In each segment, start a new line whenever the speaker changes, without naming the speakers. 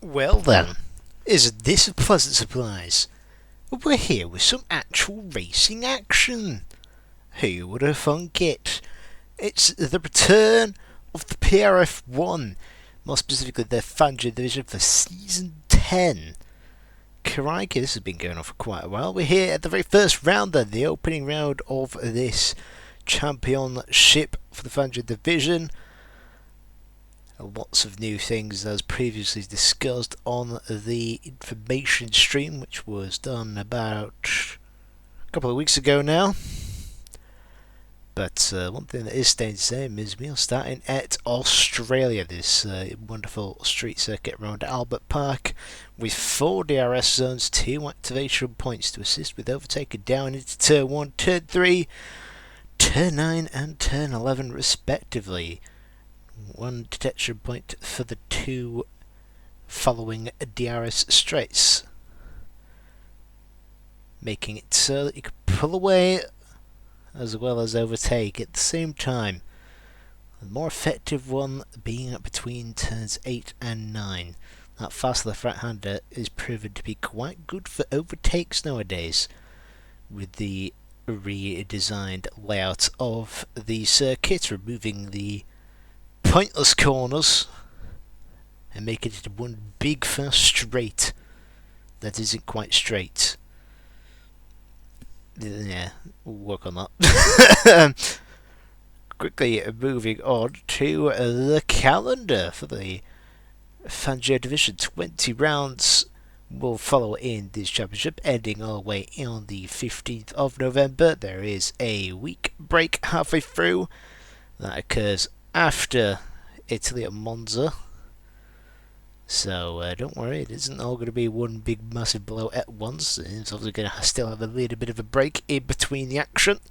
Well then, isn't this a pleasant surprise? We're here with some actual racing action. Who would have thunk it? It's the return of the PRF1, more specifically their Fangio Division for Season 10. Crikey, this has been going on for quite a while. We're here at the very first round then, the opening round of this championship for the Fangio Division. Lots of new things as previously discussed on the information stream, which was done about a couple of weeks ago now. But one thing that is staying the same is we are starting at Australia, this wonderful street circuit around Albert Park, with 4 DRS zones, 2 activation points to assist with overtaking down into Turn 1, Turn 3, Turn 9 and Turn 11 respectively. 1 detection point for the 2 following DRS straights, making it so that you can pull away as well as overtake at the same time. The more effective one being between turns 8 and 9. That fast left right hander is proven to be quite good for overtakes nowadays, with the redesigned layout of the circuit, removing the pointless corners and making it one big fast straight that isn't quite straight. Yeah, we'll work on that. Quickly moving on to the calendar for the Fangio Division. 20 rounds will follow in this championship, ending all the way on the 15th of November. There is a week break halfway through that occurs after Italy at Monza, so don't worry, it isn't all going to be one big massive blow at once. It's obviously going to still have a little bit of a break in between the action.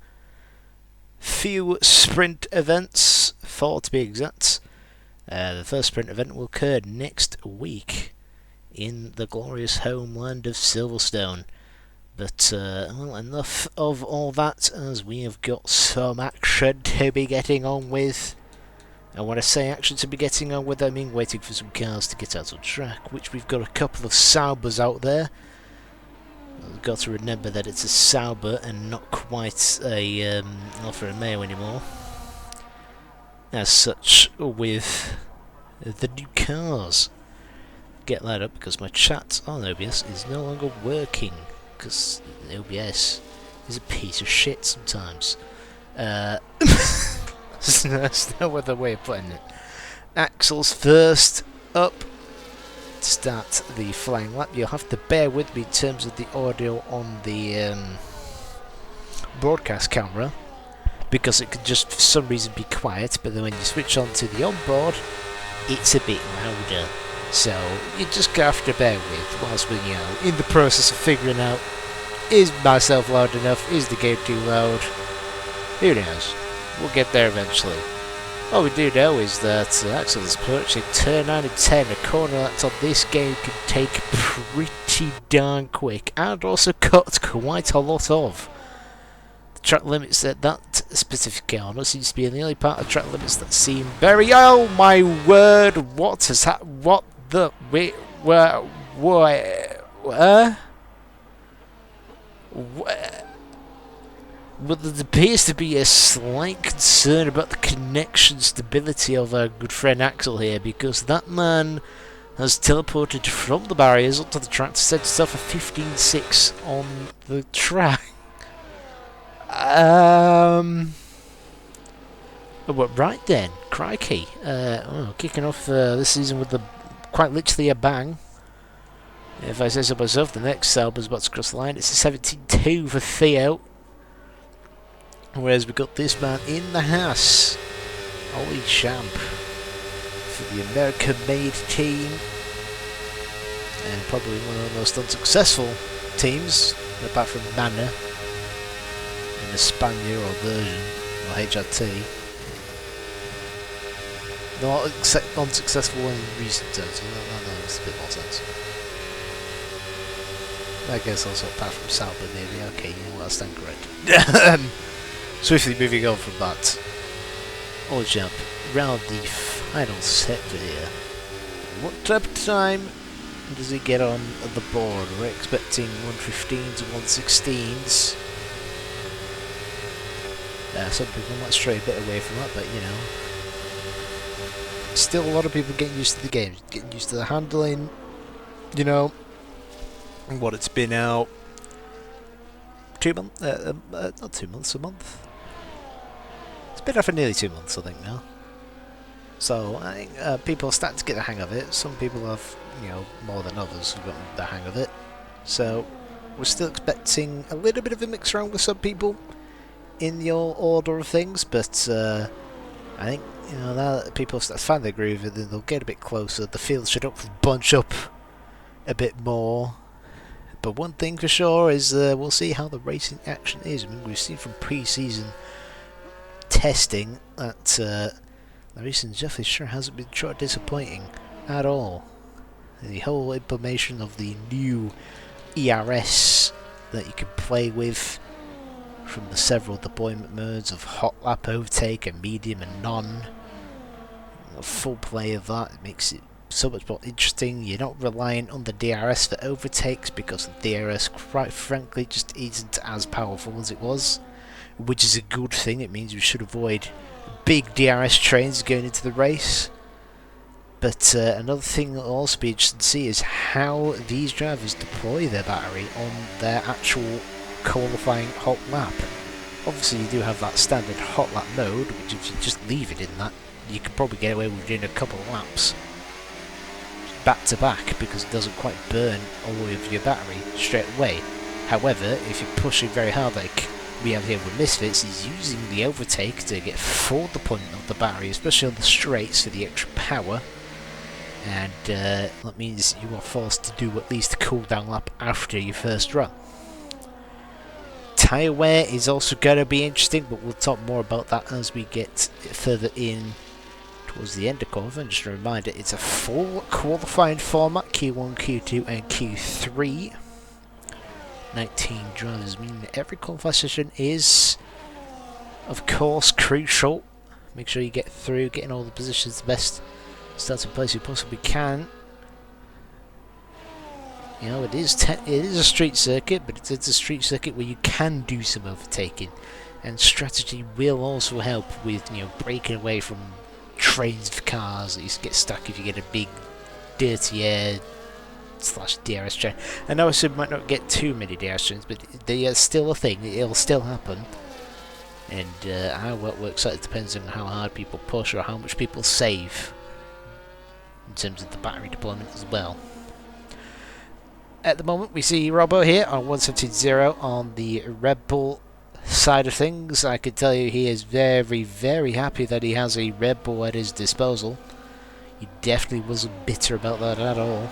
Few sprint events, 4 to be exact. The first sprint event will occur next week in the glorious homeland of Silverstone. But, well, enough of all that, as we have got some action to be getting on with. And when I say action to be getting on with, I mean waiting for some cars to get out on track, which we've got a couple of Saubers out there. We've got to remember that it's a Sauber and not quite a Alfa Romeo anymore. As such, with the new cars. Get that up because my chat on OBS is no longer working, because OBS is a piece of shit sometimes. That's no other way of putting it. Axel's first up to start the flying lap. You'll have to bear with me in terms of the audio on the broadcast camera, because it could just for some reason be quiet, but then when you switch on to the onboard, it's a bit louder. So you just have to bear with whilst we're in the process of figuring out, is myself loud enough, is the game too loud, who knows. We'll get there eventually. What we do know is that Axel is approaching turn 9 and 10, a corner that on this game can take pretty darn quick, and also cut quite a lot of. The track limits at that specific corner seems to be the only part of track limits that seem very... Oh my word, what has happened? What the... Wait, where... But there appears to be a slight concern about the connection stability of our good friend Axel here, because that man has teleported from the barriers onto the track to set himself a 15.6 on the track. But right then, crikey. Kicking off this season with quite literally a bang. If I say so myself, the next Sauber's about to cross the line. It's a 17.2 for Theo. Whereas we got this man in the Haas, Ollie Champ, for the American-made team, and probably one of the most unsuccessful teams, apart from Manor, in the Spanier or version, or HRT. Not unsuccessful in recent terms, so that makes a bit more sense. I guess also apart from Sauber maybe, okay, you know what, I stand correct. Swiftly moving on from that, All jump round the final sector here. What type of time does he get on the board? We're expecting 115s and 116s. Some people might stray a bit away from that, but you know, still a lot of people getting used to the game, getting used to the handling. You know, what it's been out 2 months, not 2 months, a month. It's been out for nearly 2 months, I think now. So I think people are starting to get the hang of it. Some people have, you know, more than others have gotten the hang of it. So we're still expecting a little bit of a mix around with some people in the order of things, but I think, you know, now that people start to find their groove, then they'll get a bit closer. The field should bunch up a bit more. But one thing for sure is we'll see how the racing action is. I mean, we've seen from pre-season testing that the racing definitely sure hasn't been disappointing at all. The whole implementation of the new ERS that you can play with from the several deployment modes of hot lap, overtake, and medium and none. A full play of that makes it so much more interesting. You're not reliant on the DRS for overtakes because the DRS, quite frankly, just isn't as powerful as it was, which is a good thing. It means we should avoid big DRS trains going into the race. But another thing that will also be interesting to see is how these drivers deploy their battery on their actual qualifying hot lap. Obviously you do have that standard hot lap mode, which if you just leave it in that, you could probably get away with doing a couple of laps back to back because it doesn't quite burn all of your battery straight away. However, if you're pushing very hard like we have here with Misfits, is using the overtake to get full deployment of the battery, especially on the straights for the extra power. And that means you are forced to do at least a cooldown lap after your first run. Tyre wear is also going to be interesting, but we'll talk more about that as we get further in towards the end of qualifying. Just a reminder, it's a full qualifying format, Q1, Q2 and Q3. 19 drivers, meaning that every qualifying session is, of course, crucial. Make sure you get through, getting all the positions the best starting place you possibly can. You know, it is a street circuit, but it's a street circuit where you can do some overtaking, and strategy will also help with, you know, breaking away from trains of cars that you get stuck if you get a big dirty air / DRS train. I know I said might not get too many DRS trains, but they are still a thing. It'll still happen, and how well it works out, it depends on how hard people push or how much people save in terms of the battery deployment as well. At the moment we see Robbo here on 117.0 on the Red Bull side of things. I can tell you he is very, very happy that he has a Red Bull at his disposal. He definitely wasn't bitter about that at all.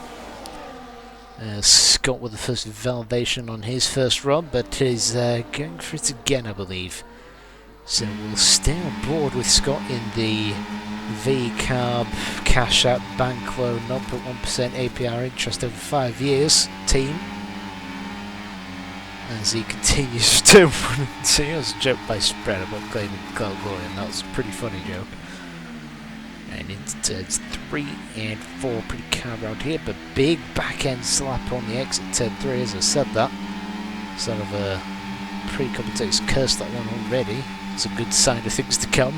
Scott with the first validation on his first run, but is going for it again, I believe. So we'll stay on board with Scott in the V-Carb Cash App Bank Loan 0.1% APR interest over 5 years team, as he continues to see. It was a joke by Spread about claiming Cloud Glory, and that was a pretty funny joke. And it's 3 and 4 pretty calm around here, but big back end slap on the exit turn 3, as I said that. Sort of a pre-commentator's cursed that one already. It's a good sign of things to come.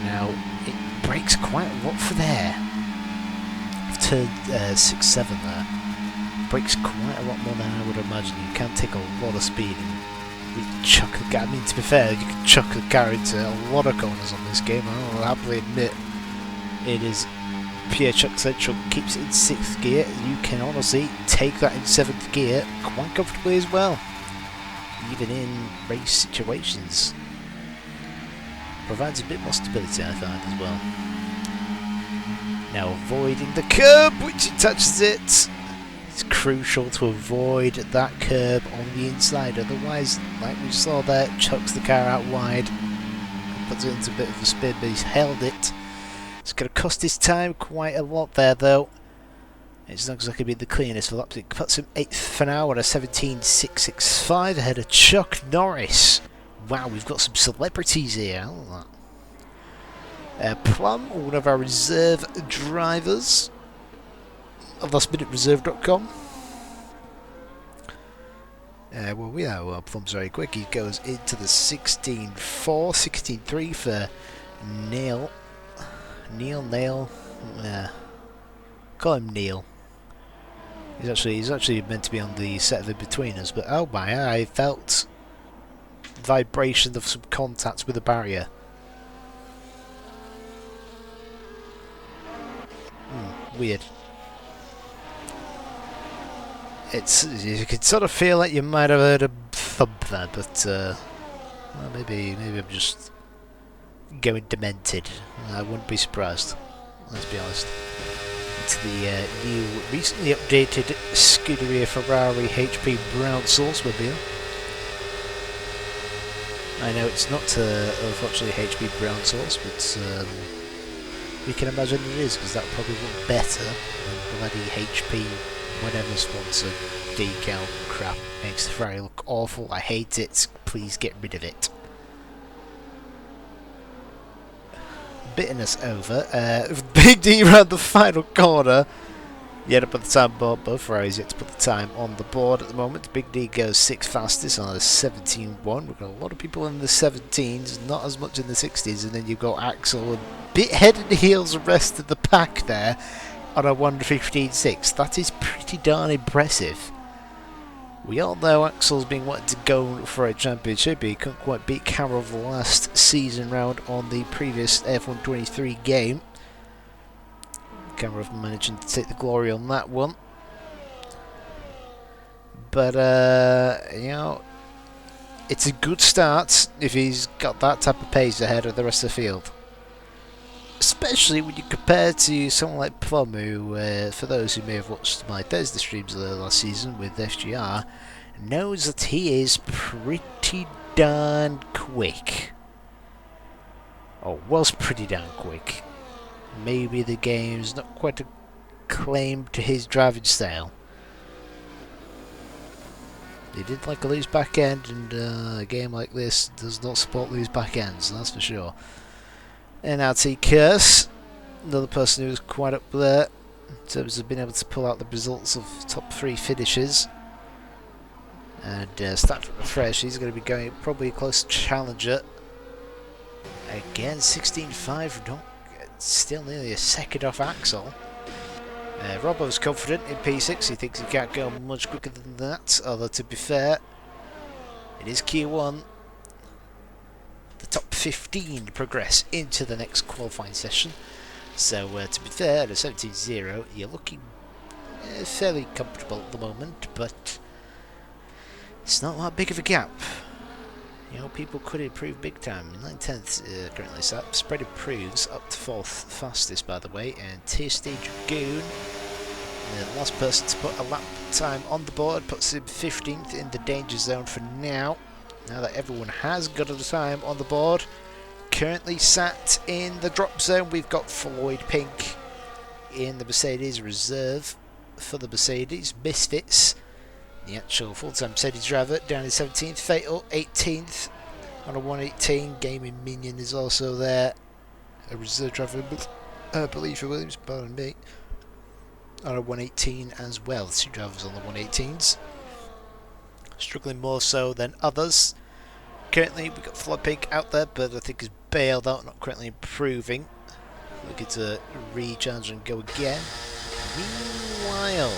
Now, it breaks quite a lot for there. I've turned 6-7 there. Breaks quite a lot more than I would imagine. You can take a lot of speed and really chuck the car. I mean, to be fair, you can chuck the car into a lot of corners on this game. I'll happily admit it is pure chuck central. Keeps it in 6th gear. You can honestly take that in 7th gear quite comfortably as well, even in race situations. Provides a bit more stability, I find, as well. Now avoiding the curb, which it touches it. It's crucial to avoid that curb on the inside, otherwise, like we saw there, chucks the car out wide, puts it into a bit of a spin, but he's held it. It's going to cost his time quite a lot there, though. It's not exactly been the cleanest for laps. It puts him 8th for now at a 17.665 ahead of Chuck Norris. Wow, we've got some celebrities here. Plum, one of our reserve drivers. lastminutereserve.com. Well, we are performs very quick. He goes into the 16-4, 16-3 for Neil. Neil. Call him Neil. He's actually meant to be on the set of In Between Us, but oh my! I felt vibration of some contact with the barrier. Weird. You could sort of feel like you might have heard a thump there, but well, maybe I'm just going demented. I wouldn't be surprised. Let's be honest. It's the new, recently updated Scuderia Ferrari HP Brown Sourcemobile. I know it's not unfortunately HP Brown Source, but we can imagine it is, because that would probably look better than bloody HP whatever sponsor decal crap. Makes the Ferrari look awful. I hate it. Please get rid of it. Bitterness over. Big D around the final corner. Yet to put the time board. Both Ferraris yet to put the time on the board at the moment. Big D goes 6th fastest on a 17-1. We've got a lot of people in the 17s, not as much in the 60s, and then you've got Axel a bit head and heels the rest of the pack there on a 1:15.6. That is pretty darn impressive. We all know Axel's been wanting to go for a championship. He couldn't quite beat Carroll the last season round on the previous F123 game. Carroll managing to take the glory on that one. But, you know, it's a good start if he's got that type of pace ahead of the rest of the field. Especially when you compare to someone like Plum, who, for those who may have watched my Thursday streams last season with FGR, knows that he is pretty darn quick. Or was pretty darn quick. Maybe the game's not quite acclaimed to his driving style. He did like a loose back end, and a game like this does not support loose back ends, that's for sure. NRT Curse, another person who's quite up there in terms of being able to pull out the results of top 3 finishes. And start from fresh, he's going to be going probably a close challenger. Again, 16.5, still nearly a second off Axel. Robbo's confident in P6, he thinks he can't go much quicker than that, although to be fair, it is Q1. The top 15 progress into the next qualifying session. So to be fair, at a 17.0, you're looking fairly comfortable at the moment, but it's not that big of a gap. You know, people could improve big time. 9/10 currently sat. Spread improves up to 4th fastest, by the way, and Tasty Dragoon, the last person to put a lap time on the board, puts him 15th in the danger zone for now. Now that everyone has got a time on the board, currently sat in the drop zone, we've got Floyd Pink in the Mercedes reserve for the Mercedes Misfits. The actual full-time Mercedes driver down in 17th, Fatal 18th on a 1:18. Gaming Minion is also there, a reserve driver, I believe for Williams, pardon me, on a 1:18 as well. 2 drivers on the 1:18s. Struggling more so than others. Currently we've got Floyd Pink out there, but I think he's bailed out, not currently improving. Looking to recharge and go again. Meanwhile,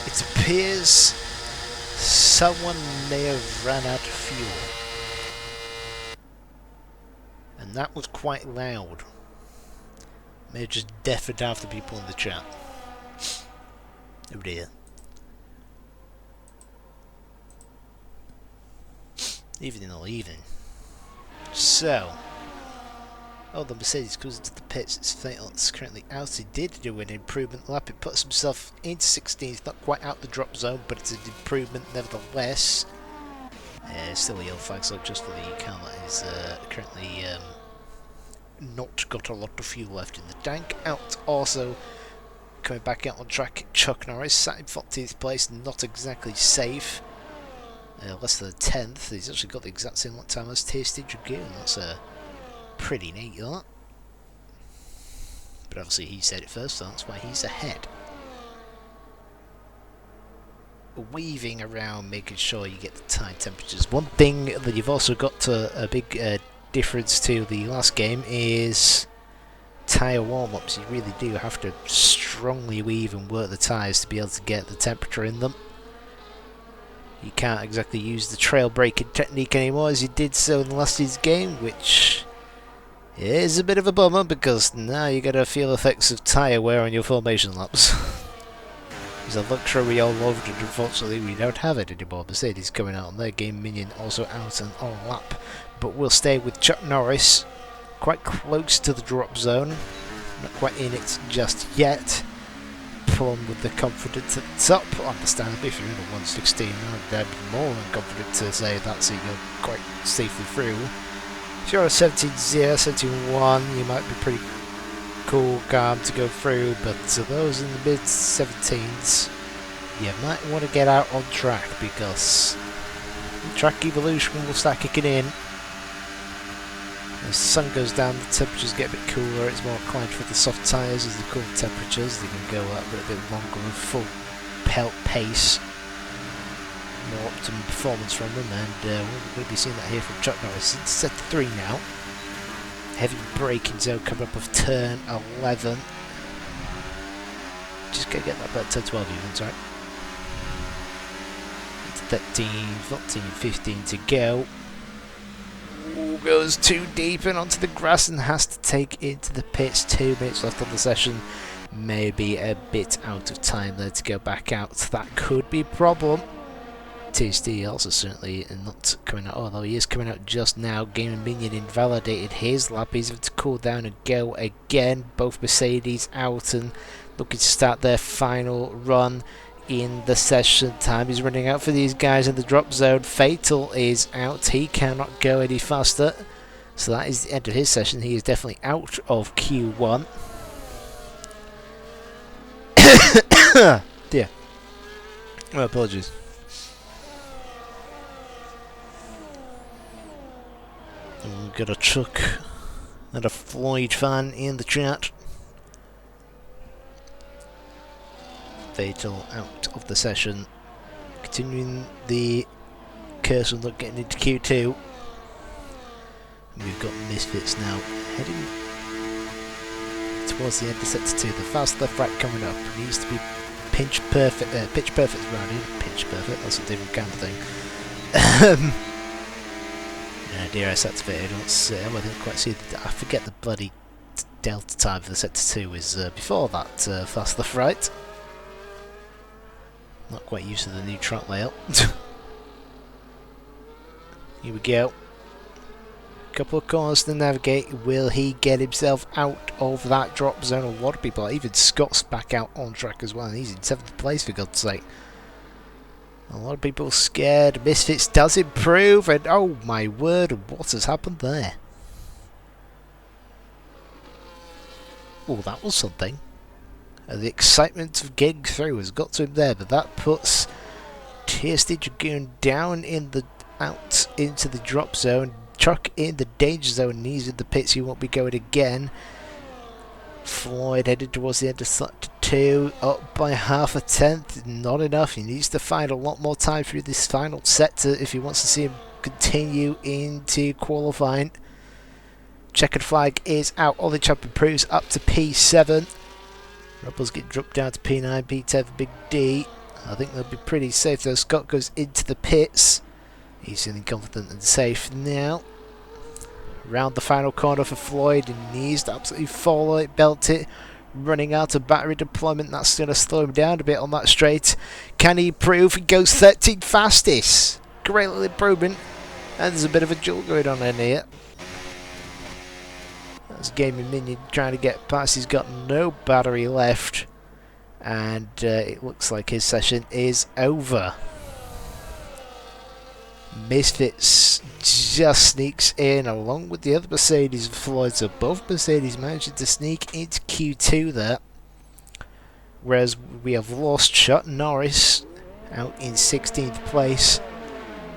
it appears someone may have ran out of fuel. And that was quite loud. May have just deafened half the people in the chat. Oh dear. Evening or evening. So, the Mercedes goes into the pits. It's Fatal. It's currently out. He did do an improvement lap. It puts himself into 16th, not quite out the drop zone, but it's an improvement nevertheless. Still a yellow flag, so just for the car that is currently not got a lot of fuel left in the tank. Out also. Coming back out on track, Chuck Norris sat in 14th place, not exactly safe. Less than a 10th. He's actually got the exact same lap time as Tasty Dragoon. That's pretty neat, that. But obviously he said it first, so that's why he's ahead. Weaving around, making sure you get the tyre temperatures. One thing that you've also got a big difference to the last game is tyre warm-ups. You really do have to strongly weave and work the tyres to be able to get the temperature in them. You can't exactly use the trail braking technique anymore as you did so in last year's game, which is a bit of a bummer because now you get to feel effects of tyre wear on your formation laps. It's a luxury we all loved, and unfortunately we don't have it anymore. Mercedes coming out on their game, Minion also out and on lap. But we'll stay with Chuck Norris, quite close to the drop zone, not quite in it just yet. Pulling with the confidence at the top. Understandably, if you're in a 116, I'd be more than confident to say that's it, you're quite safely through. If you're a 17-0, 17-1, you might be pretty cool, calm to go through, but to those in the mid-17s, you might want to get out on track because the track evolution will start kicking in. As the sun goes down, the temperatures get a bit cooler, it's more inclined for the soft tyres as the cool temperatures. They can go a little bit longer with full pelt pace, more optimum performance from them, and we're going to be seeing that here from Chuck Norris. It's set to 3 now. Heavy braking zone coming up of turn 11. Just going to get that about 10, 12 even, sorry. It's 13, 14, 15 to go. Ooh, goes too deep and onto the grass and has to take into the pits. 2 minutes left on the session. Maybe a bit out of time there to go back out. That could be a problem. TSD also certainly not coming out, although he is coming out just now. Game and Minion invalidated his lap. He's having to cool down and go again. Both Mercedes out and looking to start their final run in the session. Time is running out for these guys in the drop zone. Fatal is out. He cannot go any faster. So that is the end of his session. He is definitely out of Q1. Dear. My apologies. We've got a Chuck and a Floyd fan in the chat. Fatal out of the session. Continuing the curse and look getting into Q2. We've got Misfits now heading towards the end of sector 2. The fast left right coming up. It needs to be pitch perfect around here. Pitch perfect, that's a different kind of thing. Dear, I activated. I didn't quite see. I forget the bloody delta time for the sector 2 is before that fast left right. Not quite used to the new track layout. Here we go. Couple of corners to navigate. Will he get himself out of that drop zone? A lot of people, even Scott's back out on track as well, and he's in 7th place for God's sake. A lot of people scared. Misfits does improve, and oh my word, what has happened there? Oh, that was something. The excitement of getting through has got to him there, but that puts TSD Dragoon down in the out into the drop zone. Chuck in the danger zone, and he's in the pits. He won't be going again. Floyd headed towards the end of sector 2, up by half a tenth. Not enough. He needs to find a lot more time through this final sector if he wants to see him continue into qualifying. Checkered flag is out. Ollie Champ improves up to P7. Rebels get dropped down to P9, P10 for Big D. I think they'll be pretty safe though. Scott goes into the pits. He's feeling confident and safe now. Round the final corner for Floyd, and he needs to absolutely follow it, belt it. Running out of battery deployment, that's going to slow him down a bit on that straight. Can he improve? He goes 13th fastest. Great little improvement. And there's a bit of a duel going on in here. That's Gaming Minion trying to get past. He's got no battery left. And it looks like his session is over. Misfits just sneaks in along with the other Mercedes and Floyd, so both Mercedes managing to sneak into Q2 there, whereas we have lost Chuck Norris out in 16th place,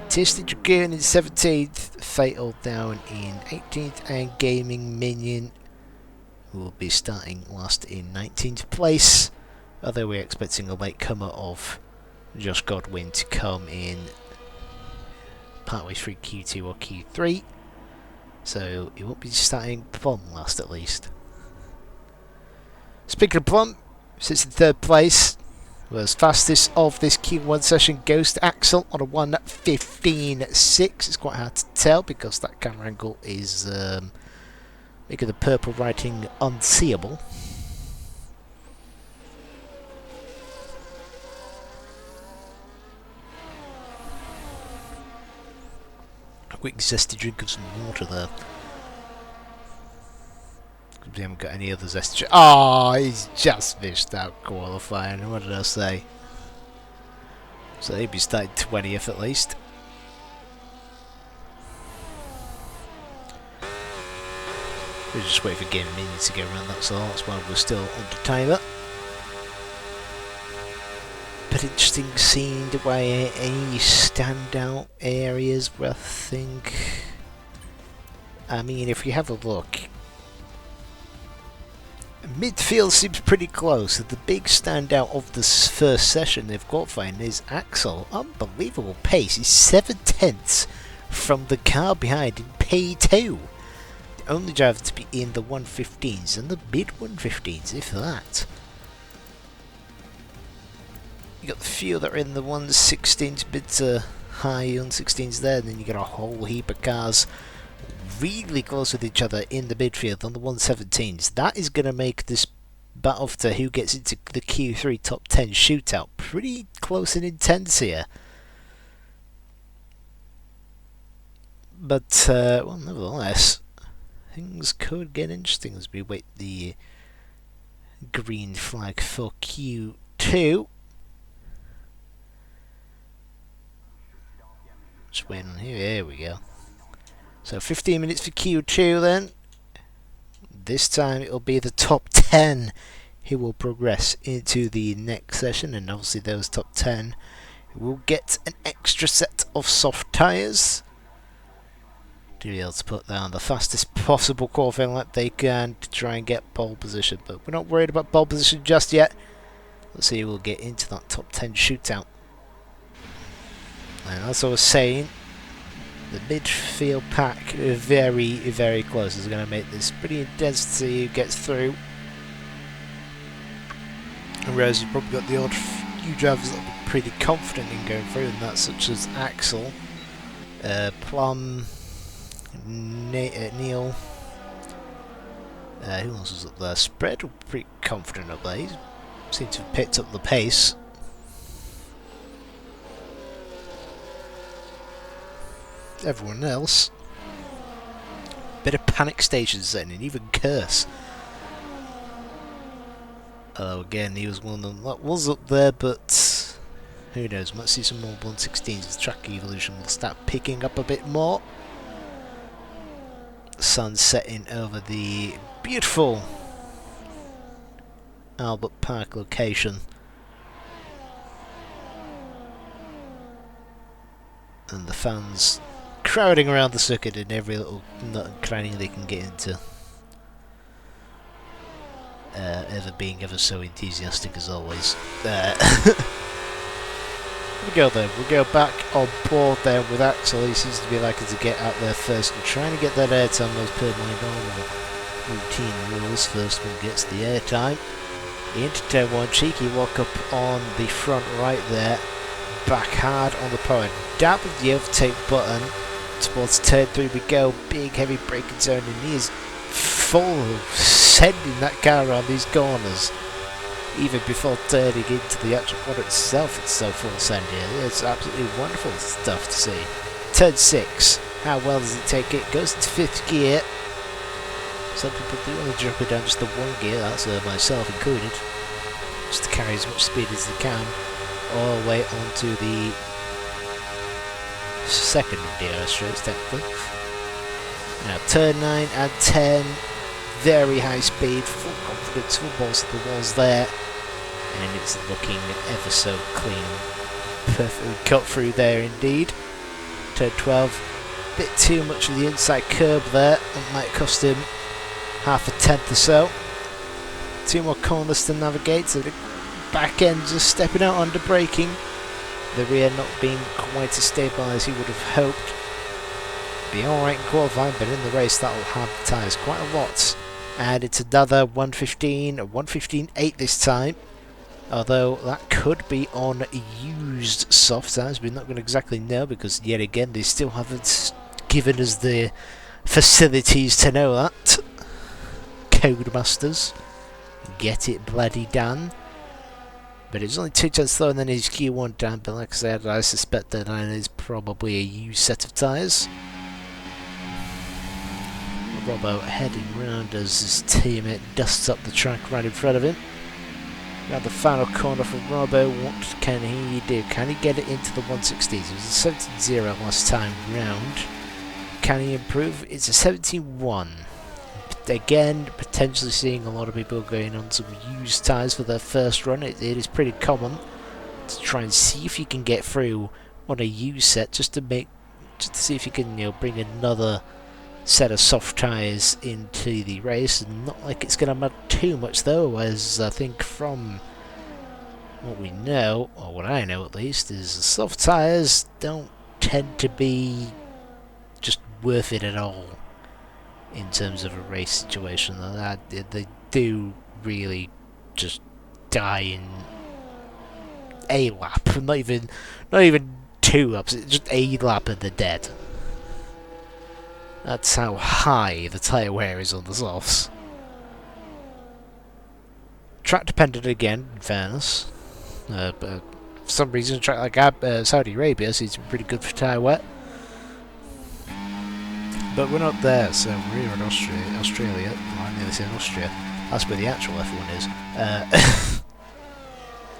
TSD Dragoon in 17th, Fatal down in 18th, and Gaming Minion who will be starting last in 19th place, although we're expecting a late comer of Josh Godwin to come in partway through Q2 or Q3, so he won't be starting plumb last at least. Speaking of plumb, sits in 3rd place, was fastest of this Q1 session, goes to Axel on a 1:15.6. It's quite hard to tell because that camera angle is making the purple writing unseeable. A quick zesty drink of some water there. We haven't got any other zesty drink. Oh, he's just missed out qualifying. What did I say? So he'd be starting 20th at least. We're just waiting for Game Mini to get around, that's all. That's why we're still under timer. But interesting seeing the way any standout areas where I think... I mean, if you have a look, midfield seems pretty close. The big standout of this first session they've qualifying is Axel. Unbelievable pace. He's 7/10 from the car behind in P2. The only driver to be in the 115s and the mid 115s, if that. You got the few that are in the 116s, mid to high 116s there, and then you got a whole heap of cars really close with each other in the midfield on the 117s. That is going to make this battle to who gets into the Q3 top 10 shootout pretty close and intense here. But, well, nevertheless, things could get interesting as we wait the green flag for Q2. Just waiting on here. Here we go. So 15 minutes for Q2 then. This time it'll be the top 10 who will progress into the next session, and obviously those top 10 will get an extra set of soft tyres to be able to put down the fastest possible qualifying lap they can to try and get pole position. But we're not worried about pole position just yet. Let's see who will get into that top 10 shootout. And as I was saying, the midfield pack very, very close. Is going to make this pretty intense to see who gets through. And whereas you've probably got the odd few drivers that will be pretty confident in going through, and that's such as Axel, Plum, Neil. Who else was up there? Spread were pretty confident up there. He seemed to have picked up the pace. Everyone else, bit of panic stations setting in, even Curse. Although again, he was one of them that was up there, but who knows? Might see some more 116s as track evolution will start picking up a bit more. Sun setting over the beautiful Albert Park location. And the fans crowding around the circuit in every little nut and cranny they can get into. Ever being ever so enthusiastic as always. Here we go then, we'll go back on board then with Axel. He seems to be likely to get out there first and trying to get that airtime as per my normal routine rules. First one gets the airtime. Into turn 1, cheeky walk up on the front right there. Back hard on the power. Dab of the overtake button. Towards turn 3 we go. Big heavy braking zone, and he is full of sending that car around these corners. Even before turning into the actual corner itself, it's so full send here. It's absolutely wonderful stuff to see. Turn 6. How well does it take it? Goes into 5th gear. Some people do want to drop it down just the 1 gear. That's myself included. Just to carry as much speed as they can. All the way onto the 2nd DRS straight technically. Now turn 9 and 10, very high speed, full confidence, full balls to the walls there, and it's looking ever so clean, perfectly cut through there indeed. Turn 12, bit too much of the inside curb there, that might cost him half a tenth or so. 2 more corners to navigate, so the back end just stepping out under braking. The rear not being quite as stable as he would have hoped. Be alright in qualifying, but in the race that'll have the tyres quite a lot. And it's another 115, a 115.8 this time. Although that could be on used soft tyres, we're not going to exactly know because yet again they still haven't given us the facilities to know that. Codemasters, get it bloody done. But it's only 2 tenths slower than his Q1 down, but like I said, I suspect that is probably a used set of tyres. Robbo heading round as his teammate dusts up the track right in front of him. Now the final corner for Robbo, what can he do? Can he get it into the 160s? It was a 17.0 last time round. Can he improve? It's a 17.1. Again, potentially seeing a lot of people going on some used tyres for their first run. It is pretty common to try and see if you can get through on a used set, just to see if you can, bring another set of soft tyres into the race. And not like it's going to matter too much though, as I think from what we know, or what I know at least, is the soft tyres don't tend to be just worth it at all in terms of a race situation. They do really just die in a lap, not even 2 laps, it's just a lap and they're dead. That's how high the tyre wear is on the softs. Track dependent again, in fairness. But for some reason, a track like Saudi Arabia seems to be pretty good for tyre wear. But we're not there, so we're here in Australia. Well, I nearly said Austria. That's where the actual F1 is.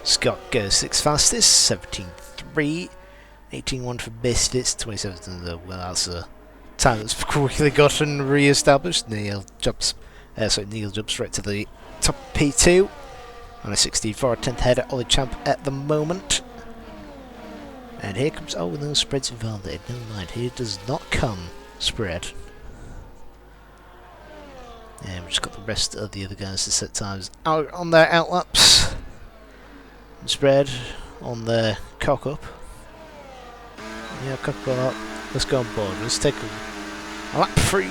Scott goes 6th fastest, 17.3. 18.1 for Misfits, 27th. Well, that's a time that's quickly gotten re-established. Neil jumps straight to the top of P2 on a 16.4, 10th header. Ollie Champ at the moment. And here comes, oh, no spreads involved there. Never mind, here does not come spread. And we've just got the rest of the other guys to set times out on their outlaps. And spread on their cock up. Yeah, cock up. Let's go on board. Let's take a lap through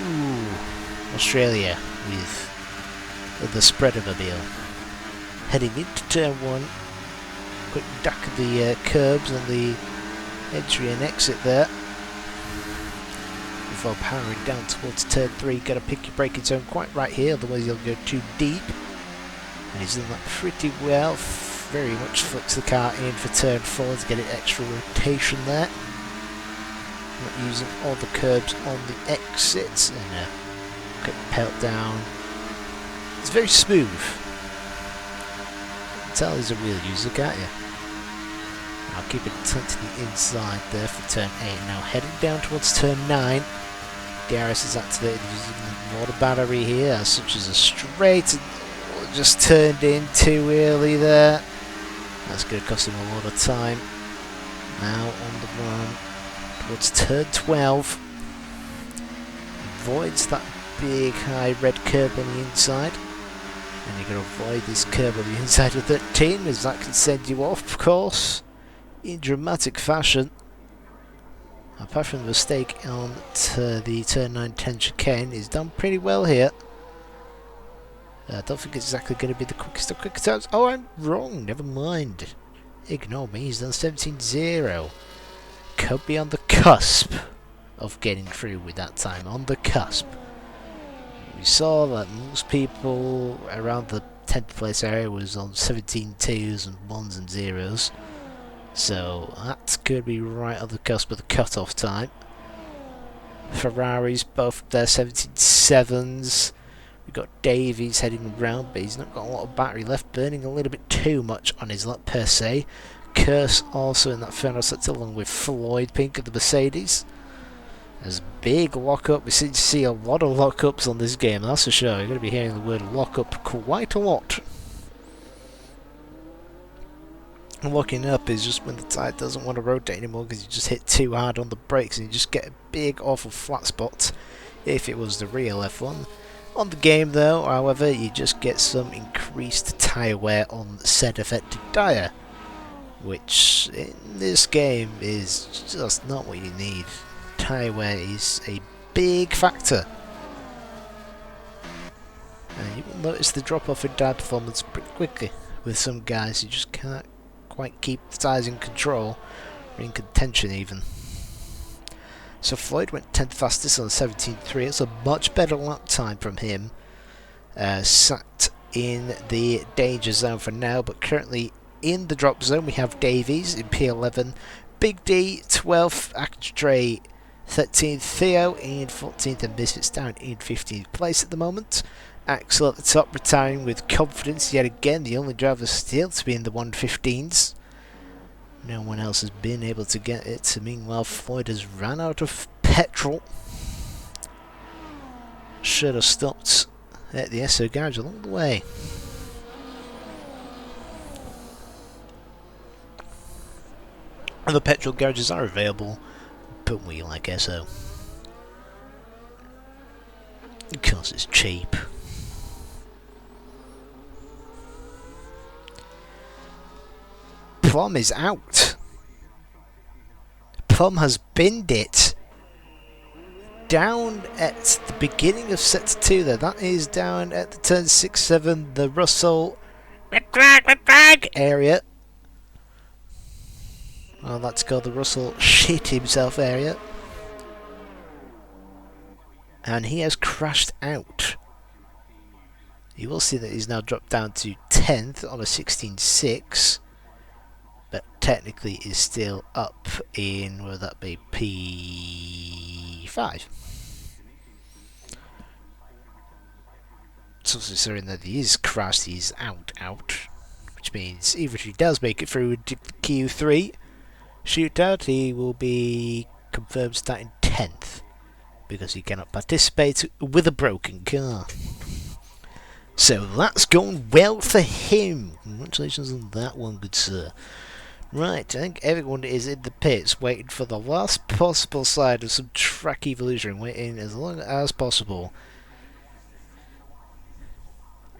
Australia with the spreader-mobile. Heading into turn 1. Quick duck of the curbs on the entry and exit there. Before powering down towards turn 3, got to pick your braking zone quite right here, otherwise you'll go too deep. And he's done that pretty well. Very much flicks the car in for turn 4 to get it extra rotation there. Not using all the curbs on the exits, and a quick pelt down. It's very smooth. You can tell he's a real user, can't you? I'll keep it tucked to the inside there for turn 8. Now heading down towards turn 9. DRS is activated using the water battery here, such as a straight, and just turned in too early there. That's going to cost him a lot of time. Now on the run towards turn 12. Avoids that big high red curb on the inside. And you're going to avoid this curb on the inside of 13, as that can send you off, of course, in dramatic fashion. Apart from the mistake on the turn 9 10 chicane, he's done pretty well here. I don't think it's exactly going to be the quickest of quick times. Oh, I'm wrong, never mind. Ignore me, he's done 17.0. Could be on the cusp of getting through with that time, on the cusp. We saw that most people around the 10th place area was on 17.2s and 1s and 0s. So that's going to be right on the cusp of the cut-off time. Ferraris, both their 17.7s. We've got Davies heading round, but he's not got a lot of battery left, burning a little bit too much on his lap per se. Curse also in that final set, along with Floyd Pink of the Mercedes. There's a big lock-up. We seem to see a lot of lock-ups on this game, that's for sure. You're going to be hearing the word lock-up quite a lot. Locking up is just when the tyre doesn't want to rotate anymore because you just hit too hard on the brakes and you just get a big awful flat spot. If it was the real F1, On the game though, however, you just get some increased tyre wear on said affected tyre, which in this game is just not what you need. Tyre wear is a big factor. And you will notice the drop off in tyre performance pretty quickly with some guys who just can't quite keep the tyres in control, or in contention even. So Floyd went 10th fastest on 17.3. It's a much better lap time from him. Sat in the danger zone for now, but currently in the drop zone we have Davies in P11, Big D 12th, Actray 13th, Theo in 14th, and Misfits down in 15th place at the moment. Axel at the top, retiring with confidence yet again, the only driver still to be in the 115s. No one else has been able to get it. Meanwhile, Floyd has ran out of petrol. Should have stopped at the SO garage along the way. Other petrol garages are available, but we like SO because it's cheap. Plum is out. Plum has binned it. Down at the beginning of set 2 there. That is down at the turn 6-7, the Russell area. Well, that's called the Russell shit himself area. And he has crashed out. You will see that he's now dropped down to 10th on a 16.6. But technically is still up in, would that be, P5. So considering that he is crashed, he's out, which means even if he does make it through into the Q3 shootout, he will be confirmed starting 10th, because he cannot participate with a broken car. So that's gone well for him. Congratulations on that one, good sir. Right, I think everyone is in the pits waiting for the last possible sign of some track evolution, waiting as long as possible.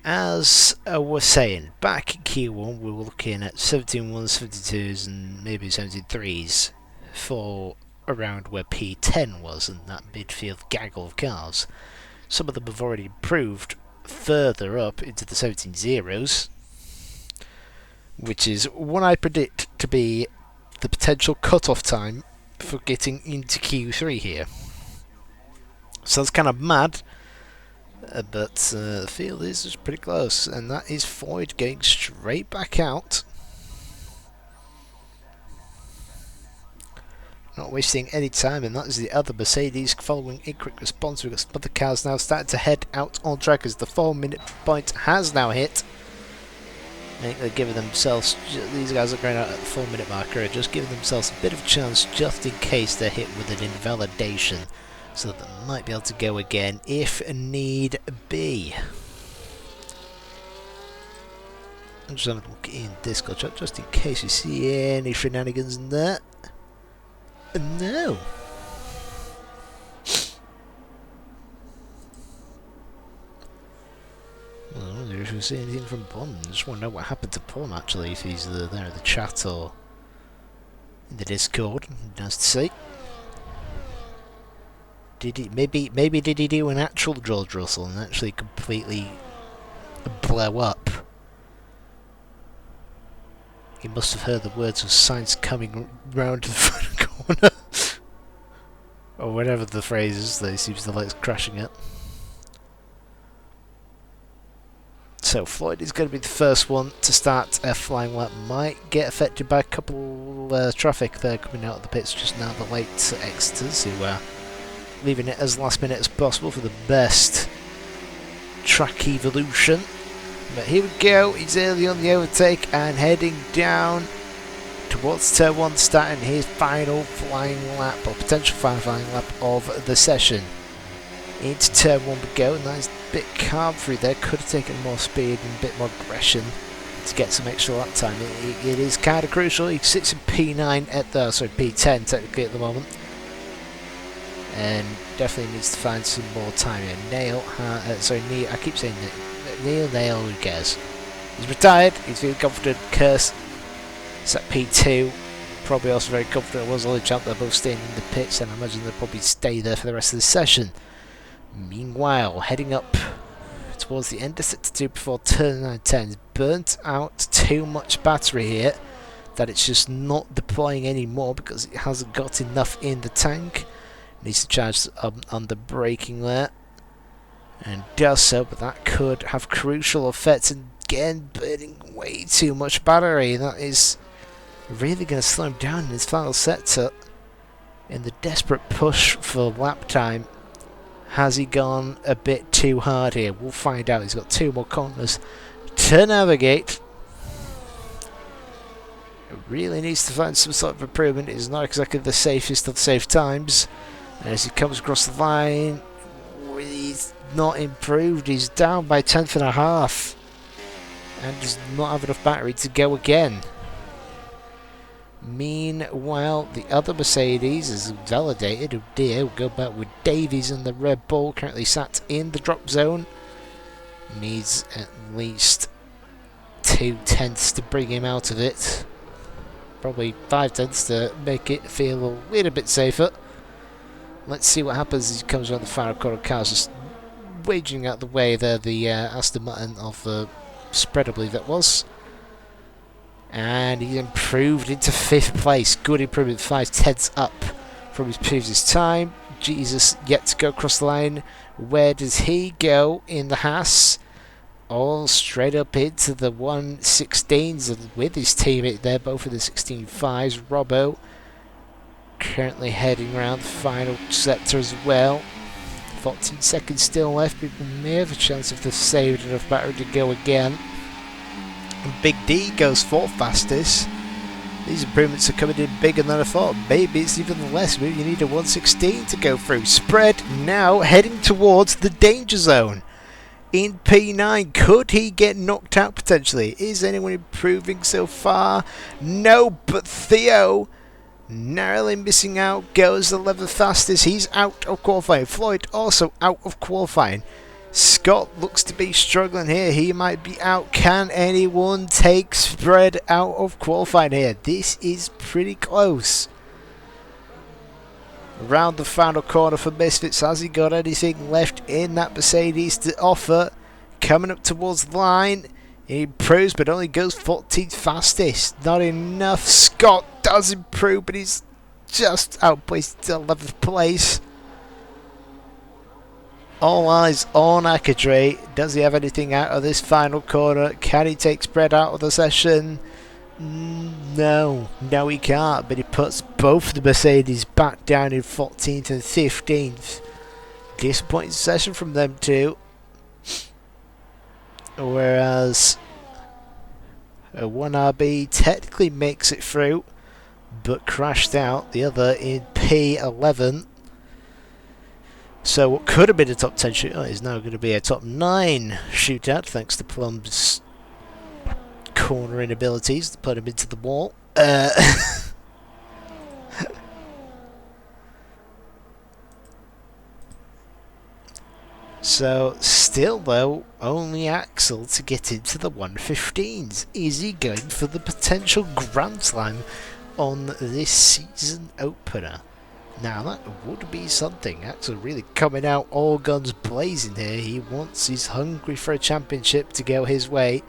As I was saying, back in Q1 we were looking at 17.1s, 72s and maybe 17.3s for around where P10 was in that midfield gaggle of cars. Some of them have already improved further up into the 17.0s, which is what I predict to be the potential cut-off time for getting into Q3 here. So that's kind of mad, but the field is just pretty close, and that is Floyd going straight back out. Not wasting any time, and that is the other Mercedes following a quick response. We've got some other cars now starting to head out on track as the 4-minute point has now hit. I think they're giving themselves, these guys are going out at the 4-minute marker, just giving themselves a bit of a chance just in case they're hit with an invalidation, so that they might be able to go again if need be. I'm just having a look in Discord chat just in case you see any shenanigans in there. No. I wonder if we see anything from Plum. I just want to know what happened to Plum actually, if he's there in the chat or in the Discord. Nice to see. Did he maybe did he do an actual George Russell and actually completely blow up? He must have heard the words of Sainz coming round to the front corner. Or whatever the phrase is that he seems to like crashing at. So Floyd is going to be the first one to start a flying lap. Might get affected by a couple traffic there coming out of the pits just now, the late exiters who are leaving it as last minute as possible for the best track evolution. But here we go, he's early on the overtake and heading down towards turn 1, starting his final flying lap, or potential final flying lap of the session. Into turn 1 we go, and that's a bit calm through there, could have taken more speed and a bit more aggression to get some extra lap time. It is kind of crucial. He sits in P9 at the, sorry, P10 technically at the moment. and definitely needs to find some more time here. Neil, Neil, I keep saying Neil, who cares? He's retired, he's feeling confident. Curse is at P2, probably also very confident. It was only chance they're both staying in the pits, and I imagine they'll probably stay there for the rest of the session. Meanwhile, heading up towards the end of Sector 2 before turn 910, he's burnt out too much battery here that it's just not deploying anymore because it hasn't got enough in the tank. Needs to charge on the braking there, and does so, but that could have crucial effects. And again, burning way too much battery. That is really going to slow him down in his final sector. In the desperate push for lap time, has he gone a bit too hard here? We'll find out. He's got 2 more corners to navigate. Really needs to find some sort of improvement. It's not exactly the safest of safe times. And as he comes across the line, he's not improved. He's down by 10th and a half, and does not have enough battery to go again. Meanwhile, the other Mercedes is validated. Oh dear, we'll go back with Davies and the Red Bull, currently sat in the drop zone. Needs at least 2/10 to bring him out of it. Probably 5/10 to make it feel a little bit safer. Let's see what happens as he comes around the final corner. Cars just waging out the way there, the Aston Martin of the spread, I believe that was. And he improved into 5th place. Good improvement, 5/10 up from his previous time. Jesus yet to go across the line. Where does he go in the Haas? All straight up into the 116s with his teammate there, both in the 16.5s. Robbo currently heading around the final sector as well. 14 seconds still left. People may have a chance if they've saved enough battery to go again. And Big D goes 4th fastest. These improvements are coming in bigger than I thought. Maybe it's even less. Maybe you need a 116 to go through. Spread now heading towards the danger zone. In P9, could he get knocked out potentially? Is anyone improving so far? No, but Theo, narrowly missing out, goes 11th fastest. He's out of qualifying. Floyd also out of qualifying. Scott looks to be struggling here. He might be out. Can anyone take Spread out of qualifying here? This is pretty close. Around the final corner for Misfits. Has he got anything left in that Mercedes to offer? Coming up towards the line. He improves but only goes 14th fastest. Not enough. Scott does improve, but he's just outplaced to 11th place. All eyes on Akadre. Does he have anything out of this final corner? Can he take Spread out of the session? No, he can't, but he puts both the Mercedes back down in 14th and 15th. Disappointing session from them two. Whereas a 1RB technically makes it through, but crashed out, the other in P11. So what could have been a top 10 shootout is now going to be a top 9 shootout, thanks to Plum's cornering abilities to put him into the wall. So, still though, only Axel to get into the 115s. Is he going for the potential Grand Slam on this season opener? Now that would be something. Axel really coming out all guns blazing here. He's hungry for a championship to go his way.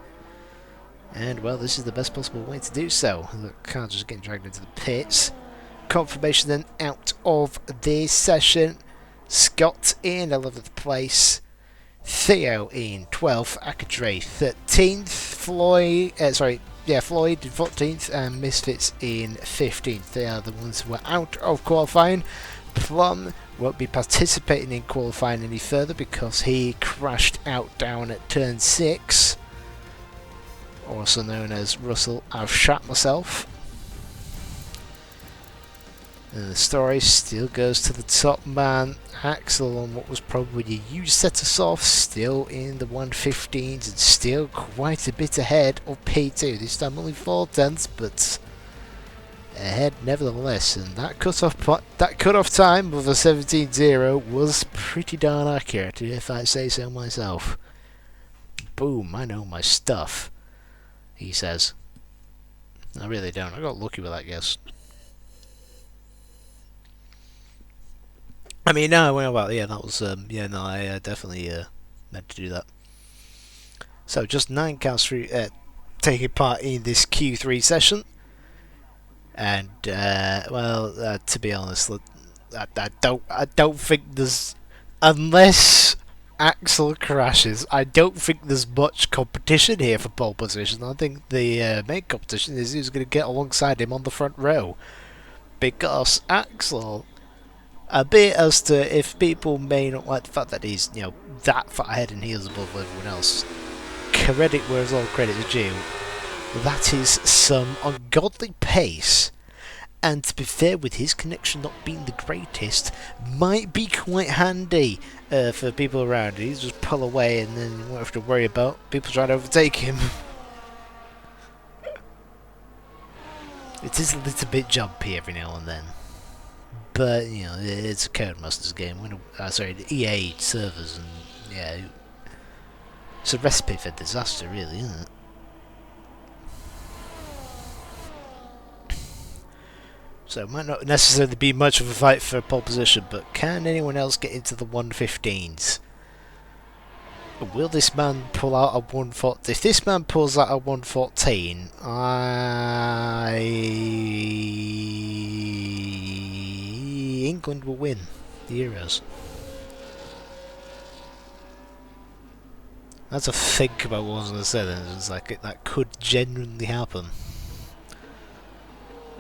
And well, this is the best possible way to do so. The car just getting dragged into the pits. Confirmation then out of this session. Scott in 11th place. Theo in 12th. Akadre 13th. Floyd in 14th, and Misfits in 15th. They are the ones who are out of qualifying. Plum won't be participating in qualifying any further because he crashed out down at turn 6. Also known as Russell, I've shot myself. And the story still goes to the top man, Axel, on what was probably a huge set of softs, still in the 115s and still quite a bit ahead of P2. This time only 4 tenths, but ahead nevertheless, and that cut-off time of a 17-0 was pretty darn accurate, if I say so myself. Boom, I know my stuff, he says. I really don't. I got lucky with that guess. I mean, no, well, yeah, that was, yeah, no, I definitely meant to do that. So, just 9 cars through, taking part in this Q3 session. And, well, to be honest, I don't think there's, unless Axel crashes, I don't think there's much competition here for pole position. I think the main competition is who's going to get alongside him on the front row. Because Axel, a bit as to if people may not like the fact that he's, you know, that far head and heels above everyone else, credit where all credit is due. That is some ungodly pace, and to be fair, with his connection not being the greatest, might be quite handy for people around. He's just pull away and then you won't have to worry about people trying to overtake him. It is a little bit jumpy every now and then. But, you know, it's a Codemasters game. Sorry, the EA servers, and yeah, it's a recipe for disaster, really, isn't it? So it might not necessarily be much of a fight for pole position, but can anyone else get into the 115s? Will this man pull out a 114? If this man pulls out a 114, England will win the Euros. That's a think about what I was going to say then. It's like that could genuinely happen.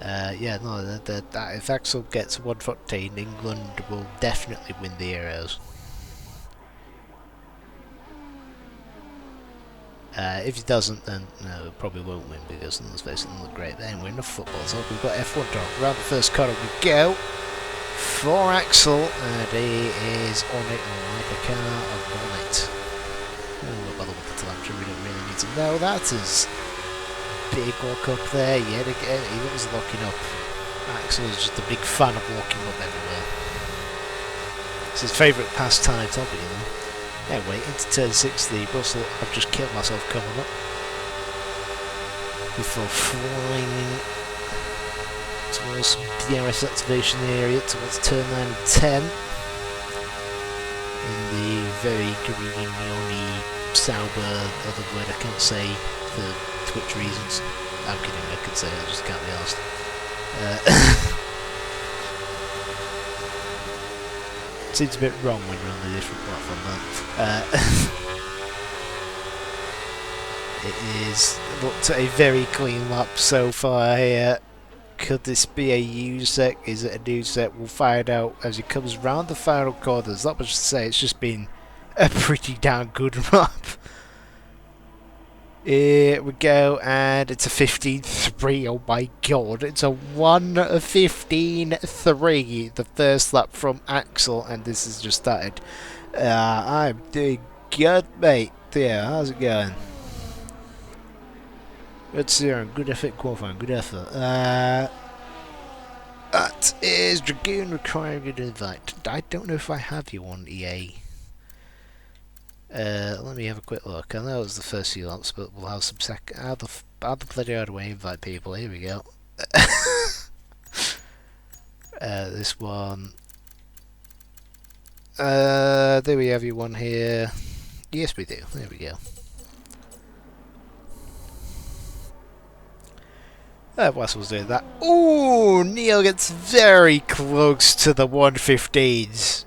Yeah, no, if Axel gets 114, England will definitely win the Euros. If he doesn't, then no, it probably won't win because, let's face it, doesn't look great. But anyway, enough football talk. We've got F1 talk. Around the first corner we go for Axel, and he is on it like a car on it. Oh, we'll bother with the telemetry, we don't really need to know that. Is big walk up there yet again. He loves locking up. Axel is just a big fan of locking up everywhere. It's his favourite pastime topic, you know. Anyway, into turn 6, the Russell, I've just killed myself coming up. Before flying towards DRS activation area towards turn 9 and 10. In the very green, neon-y, sour, other word I can't say for Twitch reasons. I'm kidding, I could say it, I just can't be asked. Seems a bit wrong when you're on the different platform, but it is looked at a very clean lap so far here. Could this be a U set? Is it a new set? We'll find out as he comes round the final corners. That much to say, it's just been a pretty damn good lap. Here we go, and it's a 15.3. Oh my god, it's a 1:15.3. The first lap from Axel, and this has just started. I'm doing good, mate. Yeah, how's it going? Good serum, good effort qualifying, good effort. That is Dragoon requiring an invite. I don't know if I have you on EA. Let me have a quick look. I know it was the first few laps, but we'll have some how the bloody hard way invite people. Here we go. This one. Do we have you one here? Yes, we do. There we go. Wassel's doing that. Ooh, Neil gets very close to the 115s.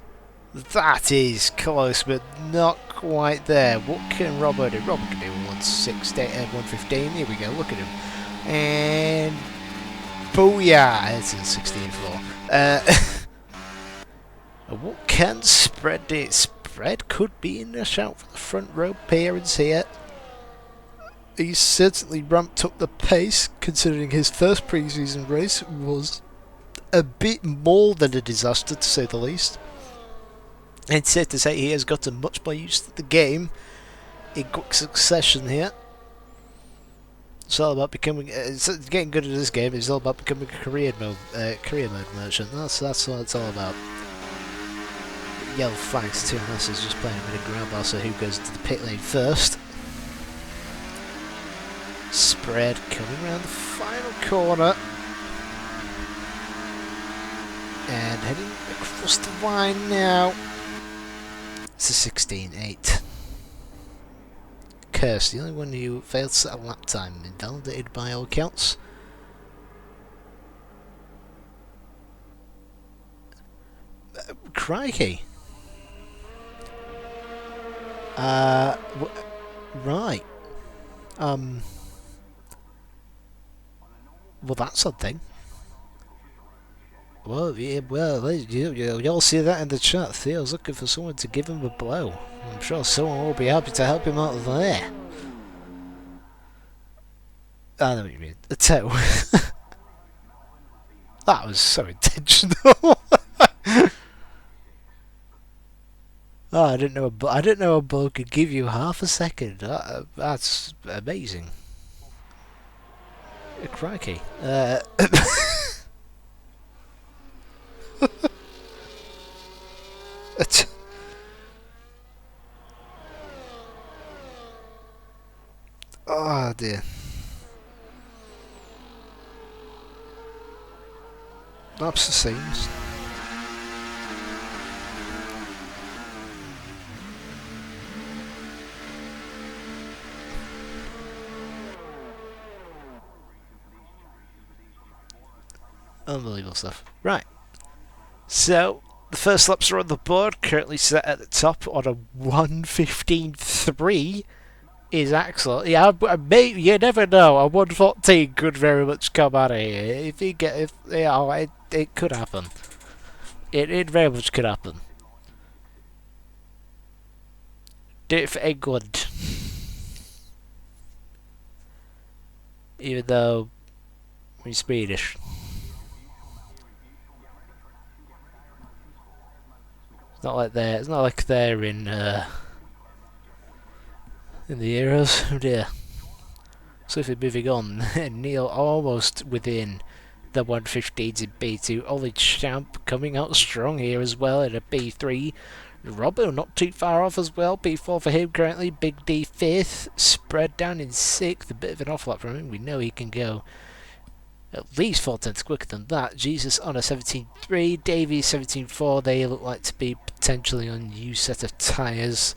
That is close, but not quite there. What can Robert do? Robert can do 115. Here we go. Look at him. And booyah! It's a 16 floor. What can Spread do? Spread could be in a shout for the front row appearance here. He's certainly ramped up the pace, considering his first pre-season race was a bit more than a disaster, to say the least. It's safe to say he has gotten much more used to the game in quick succession here. It's all about becoming. It's getting good at this game. It's all about becoming a career mode merchant. That's what it's all about. Yellow flags. TMS is just playing a bit of grab. Also, who goes into the pit lane first? Spread coming around the final corner and heading across the line now. It's a 16-8. Curse, the only one who failed to set a lap time, invalidated by all accounts. Crikey. Right. Well, that's something. Well, yeah, well, you'll see that in the chat. Theo's looking for someone to give him a blow. I'm sure someone will be happy to help him out there. I know what you mean. A toe. That was so intentional. Oh, I didn't know a blow could give you half a second. That's amazing. Crikey. Oh dear. That's the seams. Unbelievable stuff. Right. So, the first laps are on the board, currently set at the top on a 1:15.3 is excellent. Yeah, you never know. A 1:14 could very much come out of here. It could happen. It very much could happen. Do it for England. Even though we're Swedish. It's not like they're in the Euros. Oh dear. So if we're moving on, Neil almost within the 1:15s in B2. Ollie Champ coming out strong here as well in a B3. Robbo not too far off as well. B4 for him currently. Big D 5th. Spread down in 6th. A bit of an off-lap from him. We know he can go at least 4 tenths quicker than that. Jesus on a 17.3. Davies 17.4. They look like to be potentially on a new set of tyres.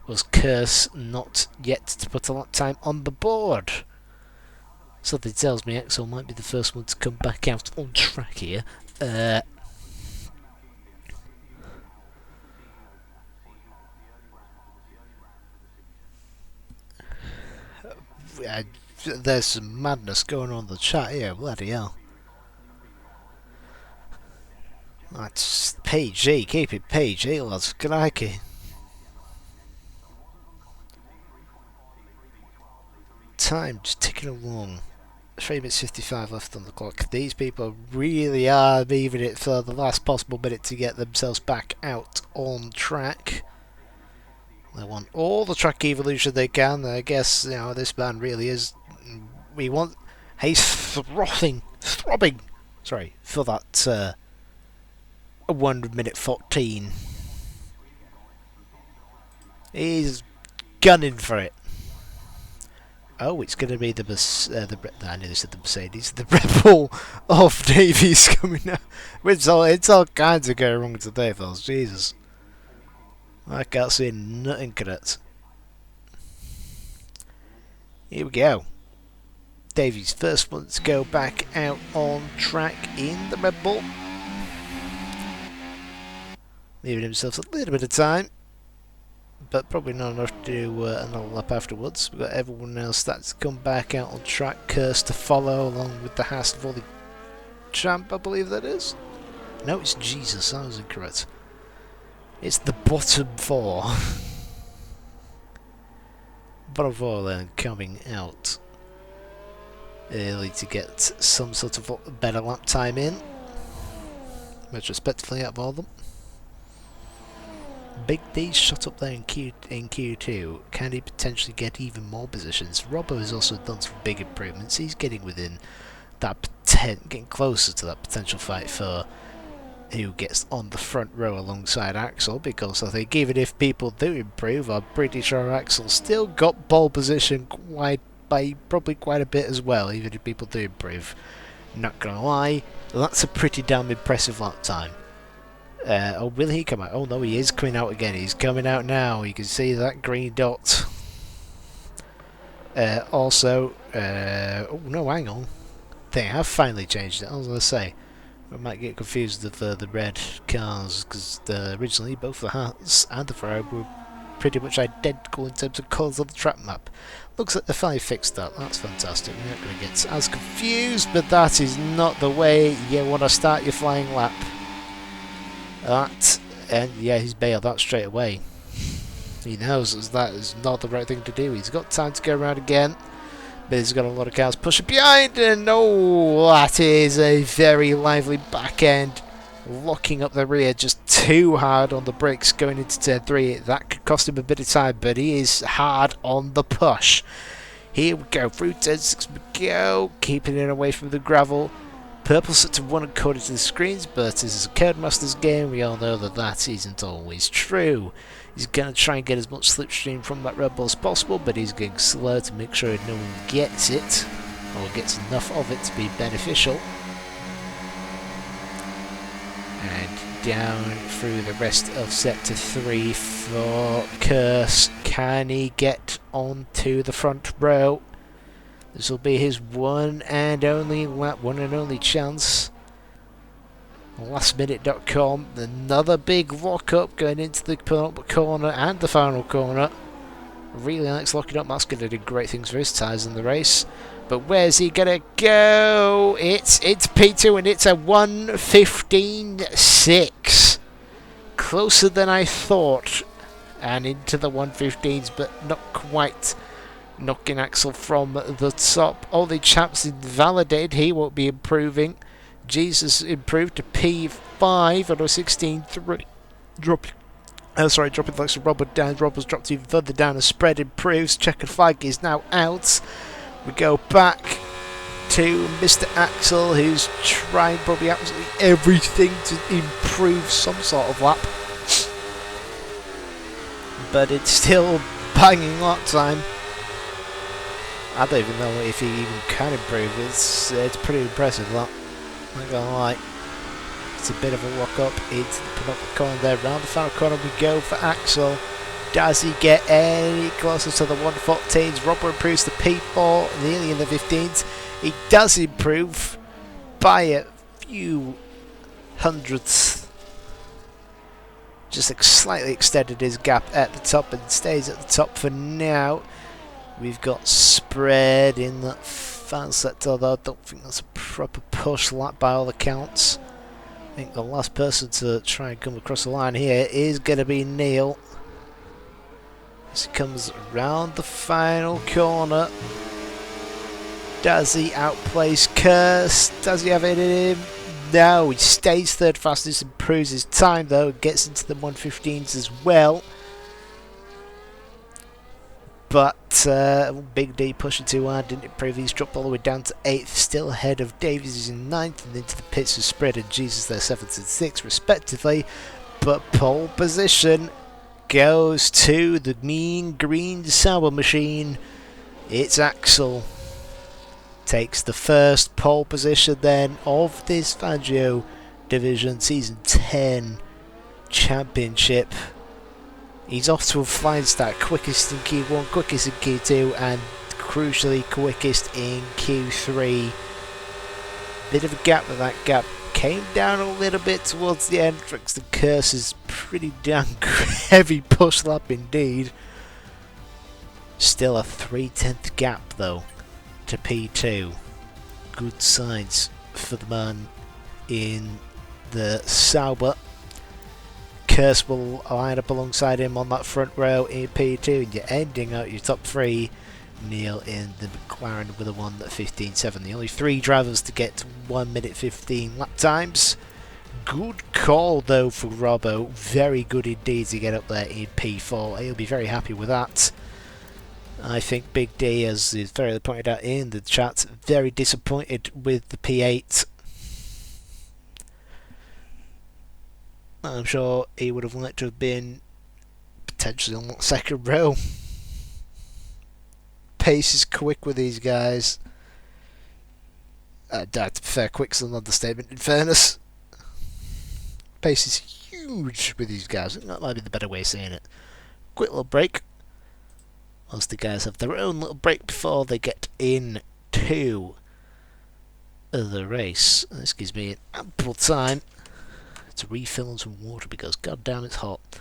Was Curse not yet to put a lap time on the board. Something tells me Axel might be the first one to come back out on track here. There's some madness going on in the chat here, bloody hell. That's page 8, keep it page 8, lads, crikey. Time just ticking along. 3 minutes 55 left on the clock. These people really are leaving it for the last possible minute to get themselves back out on track. They want all the track evolution they can. I guess, you know, this man really is. He's throbbing, sorry, for that 1 minute 14. He's gunning for it. Oh, it's going to be I nearly said the Mercedes, the Red Bull of Davies coming out. It's all kinds of going wrong today, fellas. Jesus. I can't see nothing correct. Here we go. Davies, first one to go back out on track in the Red Bull. Leaving himself a little bit of time, but probably not enough to do another lap afterwards. We've got everyone else starting to come back out on track. Curse to follow, along with the Haas Volley Champ, I believe that is. No, it's Jesus, I was incorrect. It's the bottom 4. Bottom 4 then coming out early to get some sort of better lap time in. Most respectfully out of all of them. Big D shot up there in Q2. Can he potentially get even more positions? Robbo has also done some big improvements. He's getting within that getting closer to that potential fight for who gets on the front row alongside Axel, because I think even if people do improve, I'm pretty sure Axel still got pole position by probably quite a bit as well, even if people do improve. Not gonna lie, that's a pretty damn impressive lap time. Oh, will he come out? Oh no, he is coming out again. He's coming out now. You can see that green dot. Also, oh no, hang on. They have finally changed it. I was going to say, we might get confused with the red cars, because originally both the Hearts and the Ferrari were pretty much identical in terms of colours on the track map. Looks like they finally fixed that. That's fantastic. We're not going to get as confused, but that is not the way you want to start your flying lap. That, and yeah, he's bailed that straight away. He knows that is not the right thing to do. He's got time to go around again, but he's got a lot of cars pushing behind, and oh, that is a very lively back end, locking up the rear just too hard on the brakes going into turn 3. That could cost him a bit of time, but he is hard on the push. Here we go, through turn 6 we go, keeping it away from the gravel. Purple set to 1 according to the screens, but this is a Codemasters game. We all know that that isn't always true. He's going to try and get as much slipstream from that Red Bull as possible, but he's going slow to make sure no one gets it, or gets enough of it to be beneficial. And down through the rest of Sector 3 for Curse. Can he get onto the front row? This will be his one and only chance. Lastminute.com, another big lock-up going into the penultimate corner and the final corner. Really likes locking up. That's going to do great things for his tyres in the race. But where's he going to go? It's P2 and it's a 1:15.6. Closer than I thought. And into the 1:15s, but not quite. Knocking Axel from the top. Only Chaps invalidated. He won't be improving. Jesus improved to P5 on a 16.3. Dropping the likes of Robert down. Robert's dropped even further down. The spread improves. Checkered flag is now out. We go back to Mr. Axel, who's trying probably absolutely everything to improve some sort of lap. But it's still banging lap time. I don't even know if he even can improve. It's pretty impressive, that. Not gonna lie. It's a bit of a walk up into the penultimate corner there. Round the final corner we go for Axel. Does he get any closer to the 1:14s? Robert improves to P4, nearly in the 15s. He does improve by a few hundredths. Just slightly extended his gap at the top and stays at the top for now. We've got spread in that final sector, though I don't think that's a proper push lap by all accounts. I think the last person to try and come across the line here is going to be Neil. As he comes around the final corner. Does he outplace Curse? Does he have it in him? No, he stays third fastest, improves his time though, gets into the 1:15s as well. But Big D pushing too hard, didn't improve. He's dropped all the way down to 8th, still ahead of Davies, who's in 9th, and into the pits for Spread and Jesus, they're 7th and 6th respectively. But pole position goes to the mean green Sauber machine. It's Axel. Takes the first pole position then of this Fangio Division Season 10 Championship. He's off to a flying start, quickest in Q1, quickest in Q2, and crucially quickest in Q3. Bit of a gap, but that gap came down a little bit towards the end. Thanks to Curse's pretty damn heavy push lap indeed. Still a 3/10 gap though to P2. Good signs for the man in the Sauber. Curse will line up alongside him on that front row in P2, and you're ending out your top 3. Neil in the McLaren with a 1:15.7. The only 3 drivers to get 1:15 lap times. Good call though for Robbo. Very good indeed to get up there in P4. He'll be very happy with that. I think Big D, as is very pointed out in the chat, very disappointed with the P8. I'm sure he would have liked to have been potentially on that second row. Pace is quick with these guys. To be fair, quick's an understatement in fairness. Pace is huge with these guys. That might be the better way of saying it. Quick little break. Most the guys have their own little break before they get into the race. This gives me ample time to refill some water because goddamn it's hot.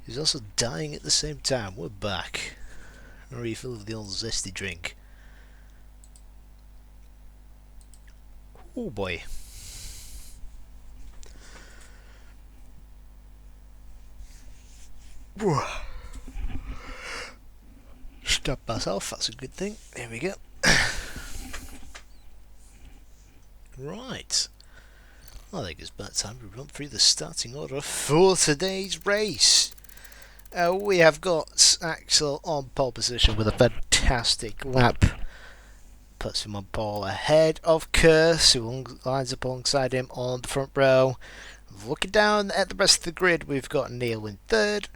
He's also dying at the same time. We're back. A refill of the old zesty drink. Oh boy. Stop myself, that's a good thing. There we go. Right. I think it's about time to run through the starting order for today's race. We have got Axel on pole position with a fantastic lap. Puts him on pole ahead of Kurse, who lines up alongside him on the front row. Looking down at the rest of the grid, we've got Neil in third,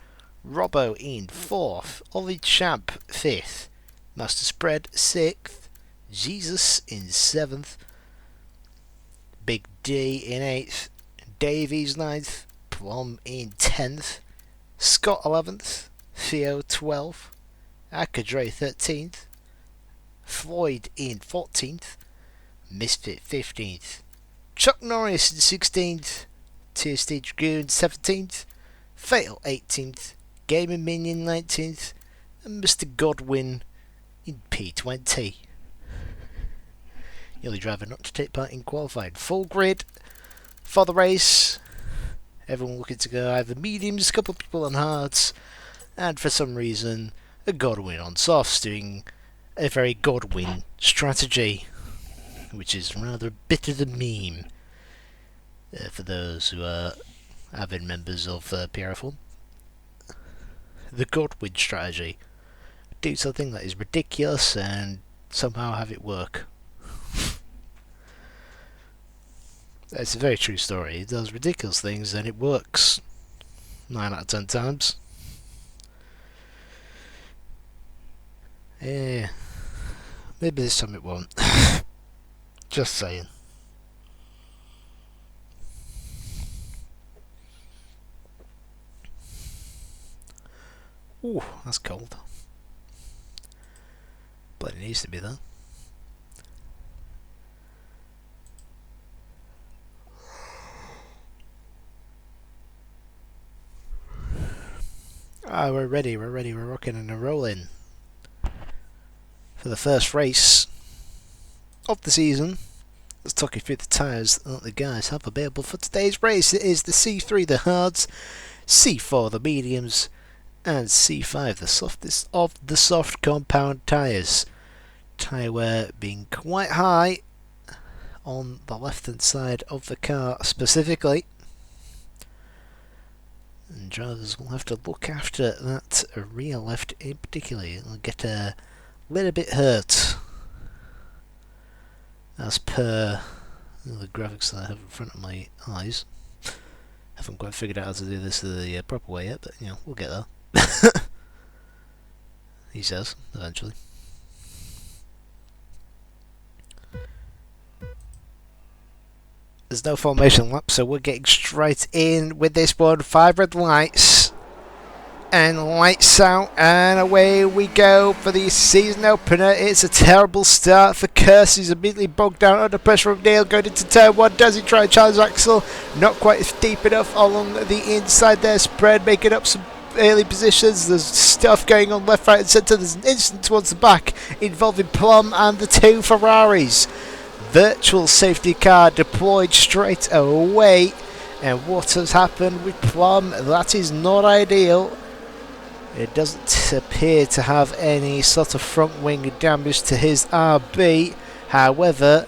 Robbo in fourth, Ollie Champ fifth, Master Spread sixth, Jesus in seventh, Big D in eighth, Davies ninth, Plum in 10th, Scott 11th, Theo 12th, Akadre 13th, Floyd in 14th, Misfit 15th, Chuck Norris in 16th, TSD Dragoon 17th, Fatal 18th, Gaming Minion 19th, and Mr. Godwin in P20. The only driver not to take part in qualifying. Full grid for the race. Everyone looking to go either mediums, a couple of people on hards, and for some reason a Godwin on softs, doing a very Godwin strategy, which is rather a bit of a meme for those who are avid members of PRF1. The Godwin strategy. Do something that is ridiculous and somehow have it work. It's a very true story. It does ridiculous things and it works 9 out of 10 times. Yeah, maybe this time it won't. Just saying. Ooh, that's cold. But it needs to be though. Ah, we're ready, we're rocking and rolling for the first race of the season let's talk you through the tyres that the guys have available for today's race. It is the C3, the hards, C4, the mediums, and C5, the softest of the soft compound tyres. Tyre wear being quite high on the left hand side of the car specifically, and drivers will have to look after that rear left in particular. It'll get a little bit hurt as per the graphics that I have in front of my eyes. Haven't quite figured out how to do this the proper way yet, but you know, we'll get there. He says, eventually. There's no formation lap, so we're getting straight in with this one. 5 red lights. And lights out, and away we go for the season opener. It's a terrible start for Curse. He's immediately bogged down under pressure of Neil going into turn 1. Does he try and challenge Axel? Not quite deep enough along the inside there. Spread making up some early positions. There's stuff going on left, right and centre. There's an instant towards the back involving Plum and the 2 Ferraris. Virtual safety car deployed straight away. And what has happened with Plum? That is not ideal. It doesn't appear to have any sort of front wing damage to his RB. However,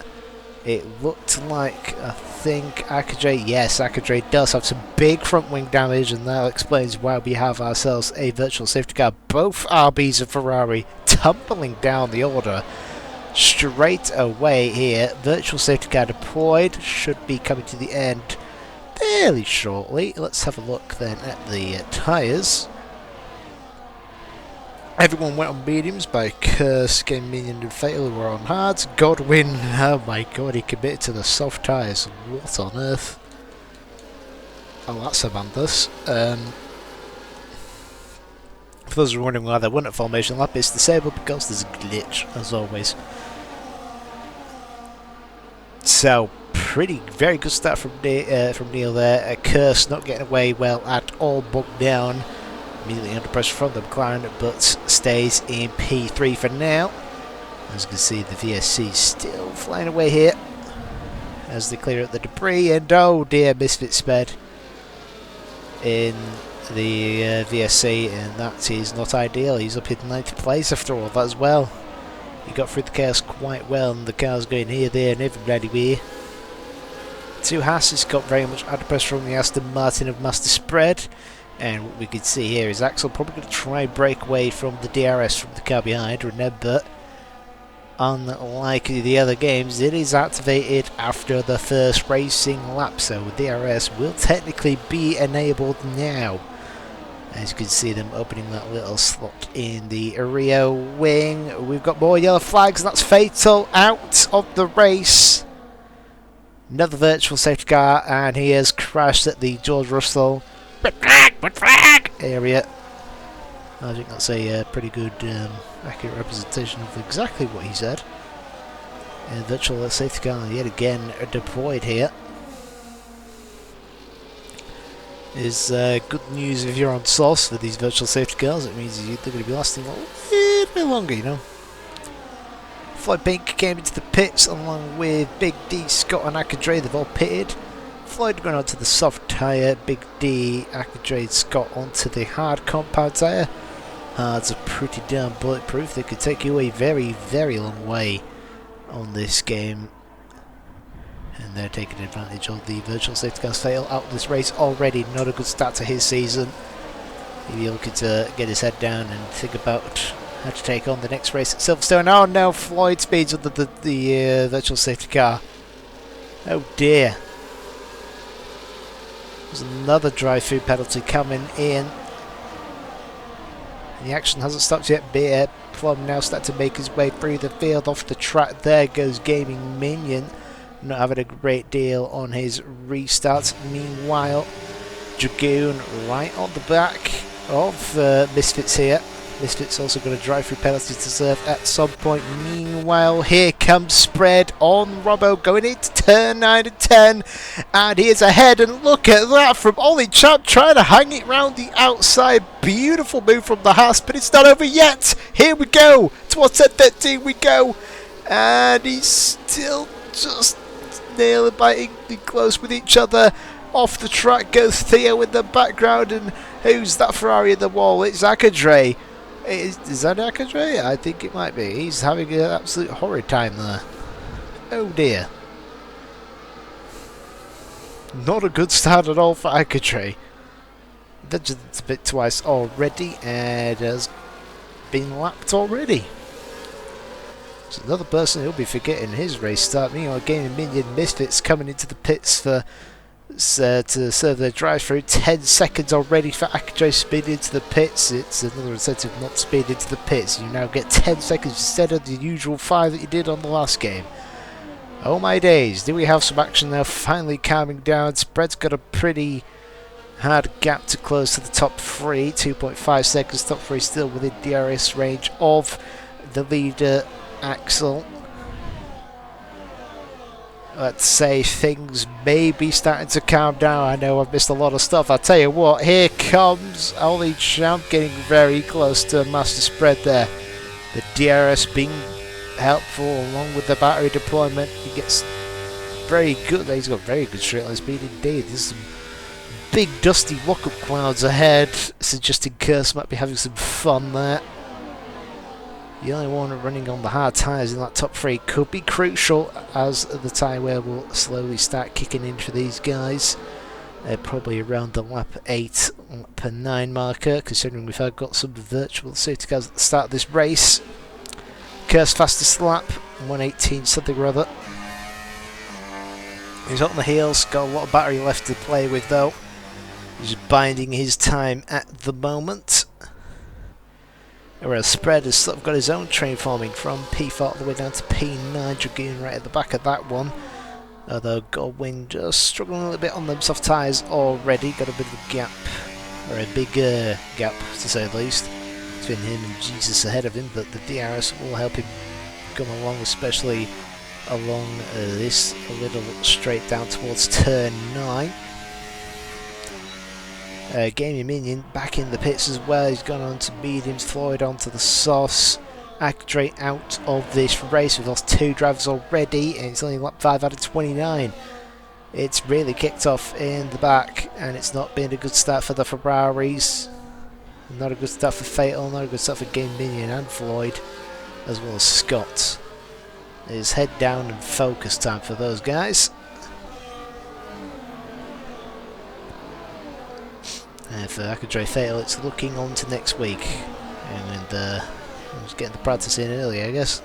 it looked like, I think, Akadre, yes, Akadre does have some big front wing damage, and that explains why we have ourselves a virtual safety car. Both RBs of Ferrari tumbling down the order straight away here. Virtual safety car deployed, should be coming to the end fairly shortly. Let's have a look then at the tyres. Everyone went on mediums by Curse, Game Minion and Fatal, who were on hards. Godwin, oh my god, he committed to the soft tyres. What on earth? Oh, that's Amanthus. For those who are wondering why they weren't at formation lap, it's disabled because there's a glitch, as always. So, very good start from Neil there. Curse not getting away well at all, bogged down. Immediately under pressure from the McLaren, but stays in P3 for now. As you can see, the VSC still flying away here as they clear out the debris, and oh dear, Misfit sped in the VSC, and that is not ideal. He's up in 9th place after all that as well. He got through the chaos quite well, and the car's going here, there, and everywhere. 2 Hasses got very much under pressure from the Aston Martin of Master Spread. And what we can see here is Axel probably going to try and break away from the DRS from the car behind. Remember, unlike the other games, it is activated after the first racing lap, so DRS will technically be enabled now. As you can see them opening that little slot in the rear wing. We've got more yellow flags, and that's Fatal out of the race. Another virtual safety car, and he has crashed at the George Russell red flag area. I think that's a pretty good accurate representation of exactly what he said. And virtual safety car yet again deployed here. Is good news if you're on source for these virtual safety cars. It means they're going to be lasting a little bit longer, you know. Floyd Pink came into the pits along with Big D, Scott and Akadre. They've all pitted. Floyd going onto the soft tyre, Big D, Akadre, Scott onto the hard compound tyre. Hards are pretty damn bulletproof. They could take you a very, very long way on this game. And they're taking advantage of the virtual safety cars. Fail out of this race already. Not a good start to his season. He'll be looking to get his head down and think about how to take on the next race at Silverstone. Oh no, Floyd speeds under the virtual safety car. Oh dear. There's another drive-through penalty coming in. The action hasn't stopped yet. Plum now starting to make his way through the field off the track. There goes Gaming Minion. Not having a great deal on his restart. Meanwhile, Dragoon right on the back of Misfits here. Misfits also got a drive-through penalty to serve at some point. Meanwhile, here comes Spread on Robbo going into turn 9 and 10. And he is ahead, and look at that from Ollie Champ trying to hang it round the outside. Beautiful move from the Haas, but it's not over yet. Here we go. Towards 10-13 we go. And he's still just nail biting close with each other. Off the track goes Theo in the background, and who's that Ferrari in the wall? It's Akadre. Is that Akadre? I think it might be. He's having an absolute horrid time there. Oh dear. Not a good start at all for Akadre. That's a bit twice already, and has been lapped already. So another person who'll be forgetting his race start. Meanwhile, Gaming Minion Misfits coming into the pits for to serve their drive-through. 10 seconds already for Akadre speed into the pits. It's another incentive not to speed into the pits. You now get 10 seconds instead of the usual 5 that you did on the last game. Oh my days, do we have some action now? Finally calming down. Spread's got a pretty hard gap to close to the top 3. 2.5 seconds. Top 3 still within DRS range of the leader, Axel. Let's say things may be starting to calm down. I know I've missed a lot of stuff. I'll tell you what, here comes Ollie Champ getting very close to Master Spread there. The DRS being helpful along with the battery deployment. He gets very good. He's got very good straight line speed indeed. There's some big dusty walk-up clouds ahead, suggesting Curse might be having some fun there. The only one running on the hard tyres in that top 3 could be crucial as the tyre wear will slowly start kicking in for these guys. Probably around the lap 8, lap 9 marker, considering we've got some virtual safety cars at the start of this race. Curse fastest lap, 118 something or other. He's on the heels, got a lot of battery left to play with though. He's binding his time at the moment. Whereas Spread has sort of got his own train forming from P4 all the way down to P9, Dragoon right at the back of that one. Although Goldwing just struggling a little bit on them soft tyres already, got a bit of a gap, or a bigger gap to say the least, between him and Jesus ahead of him, but the DRS will help him come along, especially along this little straight down towards turn 9. Gaming Minion back in the pits as well. He's gone on to mediums, Floyd onto the softs. Akadre out of this race. We've lost 2 drivers already, and it's only lap 5 out of 29. It's really kicked off in the back, and it's not been a good start for the Ferraris. Not a good start for Fatal, not a good start for Gaming Minion and Floyd, as well as Scott. It's head down and focus time for those guys. For Akadre Fatal, it's looking on to next week, and just getting the practice in early, I guess.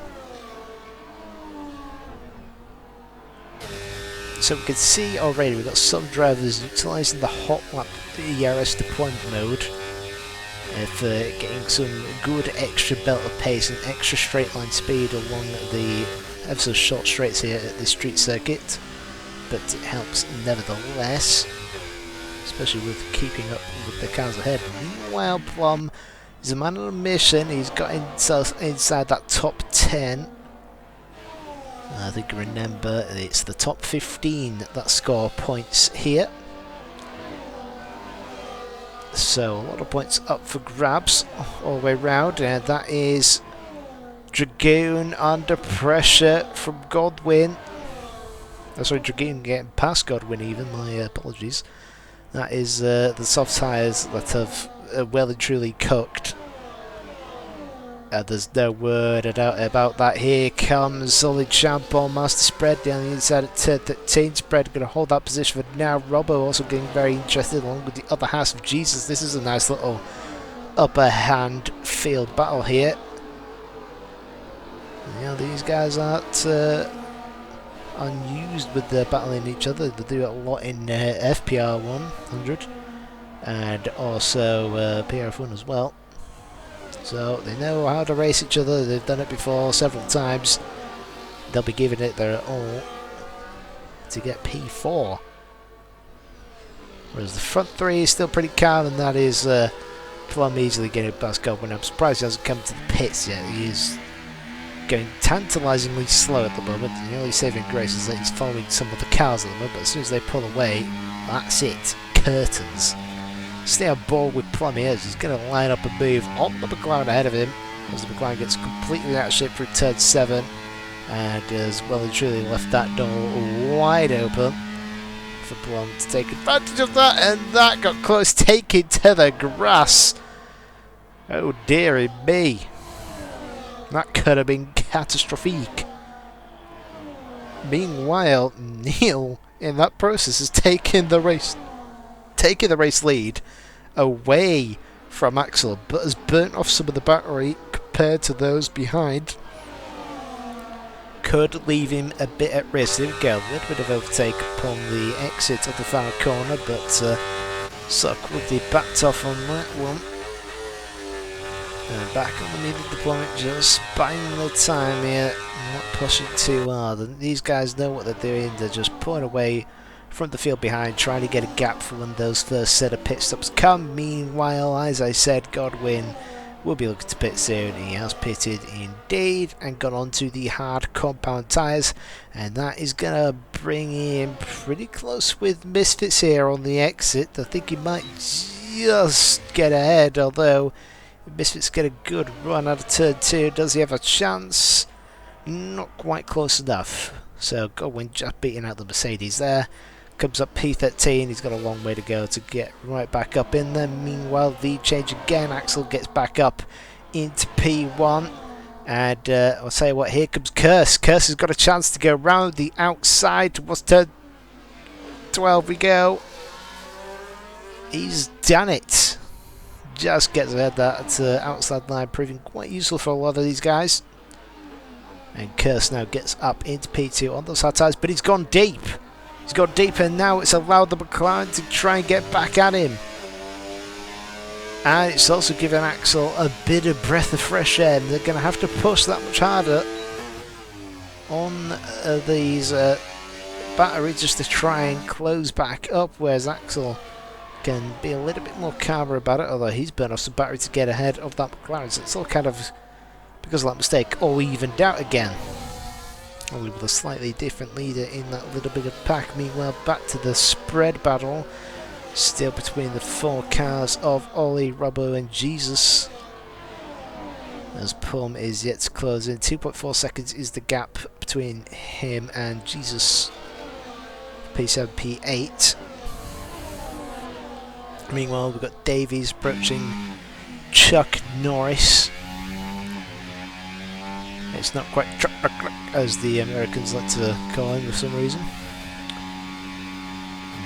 So we can see already we've got some drivers utilising the hot lap ERS deployment mode for getting some good extra belt of pace and extra straight line speed along the ever so short straights here at the street circuit, but it helps nevertheless, especially with keeping up with the cars ahead. Meanwhile, Plum is a man on a mission. He's got himself inside that top 10. I think you remember it's the top 15 that score points here. So a lot of points up for grabs all the way round, and that is Dragoon under pressure from Godwin. Sorry, Dragoon getting past Godwin even, my apologies. That is the soft tyres that have well and truly cooked. There's no word about that. Here comes Solid Champ on Master Spread down the inside at turn 13. Spread going to hold that position for now. Robbo also getting very interested along with the other House of Jesus. This is a nice little upper hand field battle here. You know, these guys aren't unused with their battling each other. They do it a lot in FPR 100 and also PRF1 as well. So they know how to race each other. They've done it before several times. They'll be giving it their all to get P4. Whereas the front 3 is still pretty calm, and that is Plum easily getting past Goldwyn. I'm surprised he hasn't come to the pits yet. He is going tantalisingly slow at the moment, and the only saving grace is that he's following some of the cars at the moment, but as soon as they pull away, that's it. Curtains. Stay on board with Plum here. He's going to line up and move on the McLaren ahead of him as the McLaren gets completely out of shape through turn 7. and has well and truly left that door wide open for Plum to take advantage of that, and that got close, taken to the grass. Oh dearie me, that could have been catastrophic. Meanwhile, Neil in that process has taken the race lead away from Axel, but has burnt off some of the battery compared to those behind. Could leave him a bit at risk. There we go, a little bit of overtake upon the exit of the far corner, but so quickly backed off on that one. And back on the needed deployment, just buying the time here, not pushing too hard. And these guys know what they're doing, they're just pulling away from the field behind, trying to get a gap for when those first set of pit stops come. Meanwhile, as I said, Godwin will be looking to pit soon. He has pitted indeed and got onto the hard compound tyres, and that is going to bring him pretty close with Misfits here on the exit. I think he might just get ahead, although Misfits get a good run out of turn 2. Does he have a chance? Not quite close enough. So Godwin just beating out the Mercedes there. Comes up P13, he's got a long way to go to get right back up in there. Meanwhile, lead change again, Axel gets back up into P1. And I'll tell you what, here comes Curse. Curse has got a chance to go round the outside towards turn 12 we go. He's done it. Just gets ahead that outside line, proving quite useful for a lot of these guys. And Curse now gets up into P2 on those hard tyres, but he's gone deep. He's got deep, and now it's allowed the McLaren to try and get back at him. And it's also given Axel a bit of breath of fresh air. They're going to have to push that much harder on these batteries just to try and close back up, whereas Axel can be a little bit more calmer about it, although he's burnt off some battery to get ahead of that McLaren. So it's all kind of, because of that mistake, all evened out again. Only with a slightly different leader in that little bit of pack. Meanwhile, back to the spread battle. Still between the 4 cars of Ollie, Robbo and Jesus. As Plum is yet to close in. 2.4 seconds is the gap between him and Jesus. P7, P8. Meanwhile, we've got Davies approaching Chuck Norris. It's not quite Chuck, as the Americans like to call him for some reason.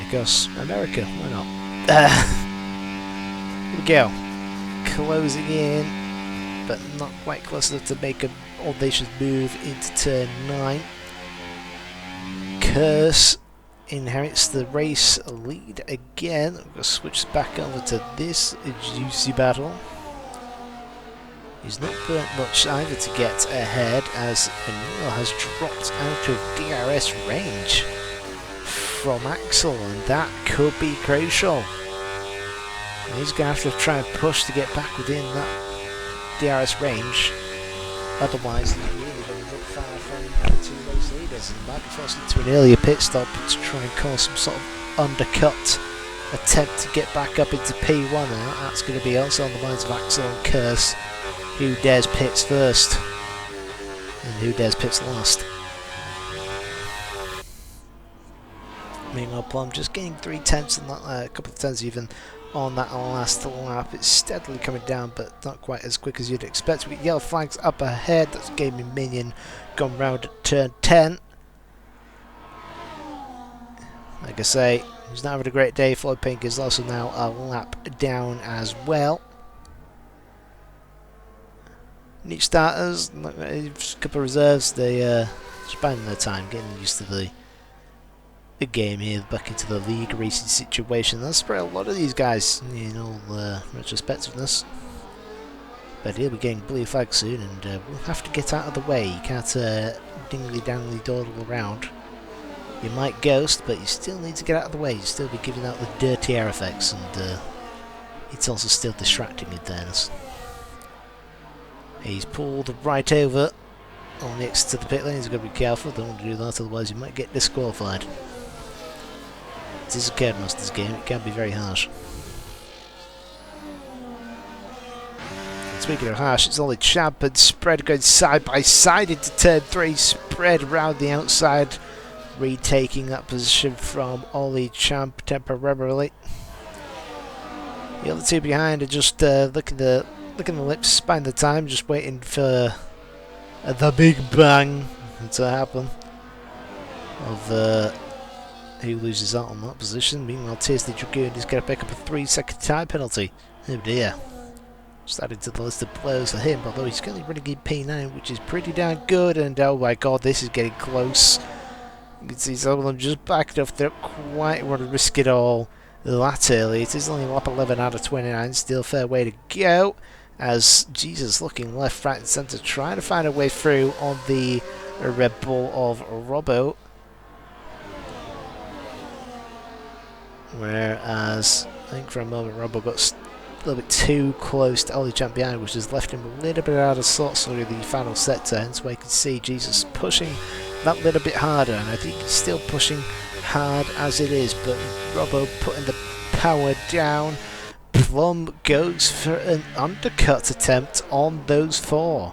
Because America, why not? Here we go. Closing in, but not quite close enough to make an audacious move into turn 9. Curse inherits the race lead again. We're going to switch back over to this juicy battle. He's not burnt much either to get ahead, as Emil has dropped out of DRS range from Axel, and that could be crucial. And he's going to have to try and push to get back within that DRS range. Otherwise, he's really going to look far from the 2 race leaders, and might be forced into an earlier pit stop to try and cause some sort of undercut attempt to get back up into P1 now. That's going to be also on the minds of Axel and Curse. Who dares pits first? And who dares pits last? Meanwhile, Plum just gaining 3 tenths and a couple of tenths even on that last lap. It's steadily coming down, but not quite as quick as you'd expect. We get yellow flags up ahead. That's Gaming Minion gone round at turn 10. Like I say, he's not having a great day. Floyd Pink is also now a lap down as well. New starters, a couple of reserves, they spending their time getting used to the game here, back into the league racing situation. That's for a lot of these guys, in all retrospectiveness. But he'll be getting blue flag soon, and we'll have to get out of the way. You can't dingly-dangly dawdle around. You might ghost, but you still need to get out of the way. You still be giving out the dirty air effects, and it's also still distracting in fairness. He's pulled right over on the exit to the pit lane. He's got to be careful, don't want to do that, otherwise you might get disqualified. It is a Codemasters game, it can be very harsh. Speaking of harsh, it's only Champ and Spread going side by side into turn 3. Spread around the outside, retaking that position from Ollie Champ temporarily. The other two behind are just licking the lips, buying the time, just waiting for the big bang to happen of who loses out on that position. Meanwhile, Tears the Dragoon is going to pick up a 3-second time penalty. Oh dear. Just added to the list of blows for him, although he's currently running in P9, which is pretty damn good. And oh my god, this is getting close. You can see some of them just backed off. They don't quite want to risk it all that early. It is only lap 11 out of 29, still fair way to go. As Jesus looking left, right and centre, trying to find a way through on the Red Bull of Robbo. Whereas, I think for a moment Robbo got a little bit too close to Ollie Champ behind, which has left him a little bit out of sorts through the final sector. Hence why you can see Jesus pushing that little bit harder, and I think he's still pushing hard as it is, but Robbo putting the power down. Plum goes for an undercut attempt on those 4.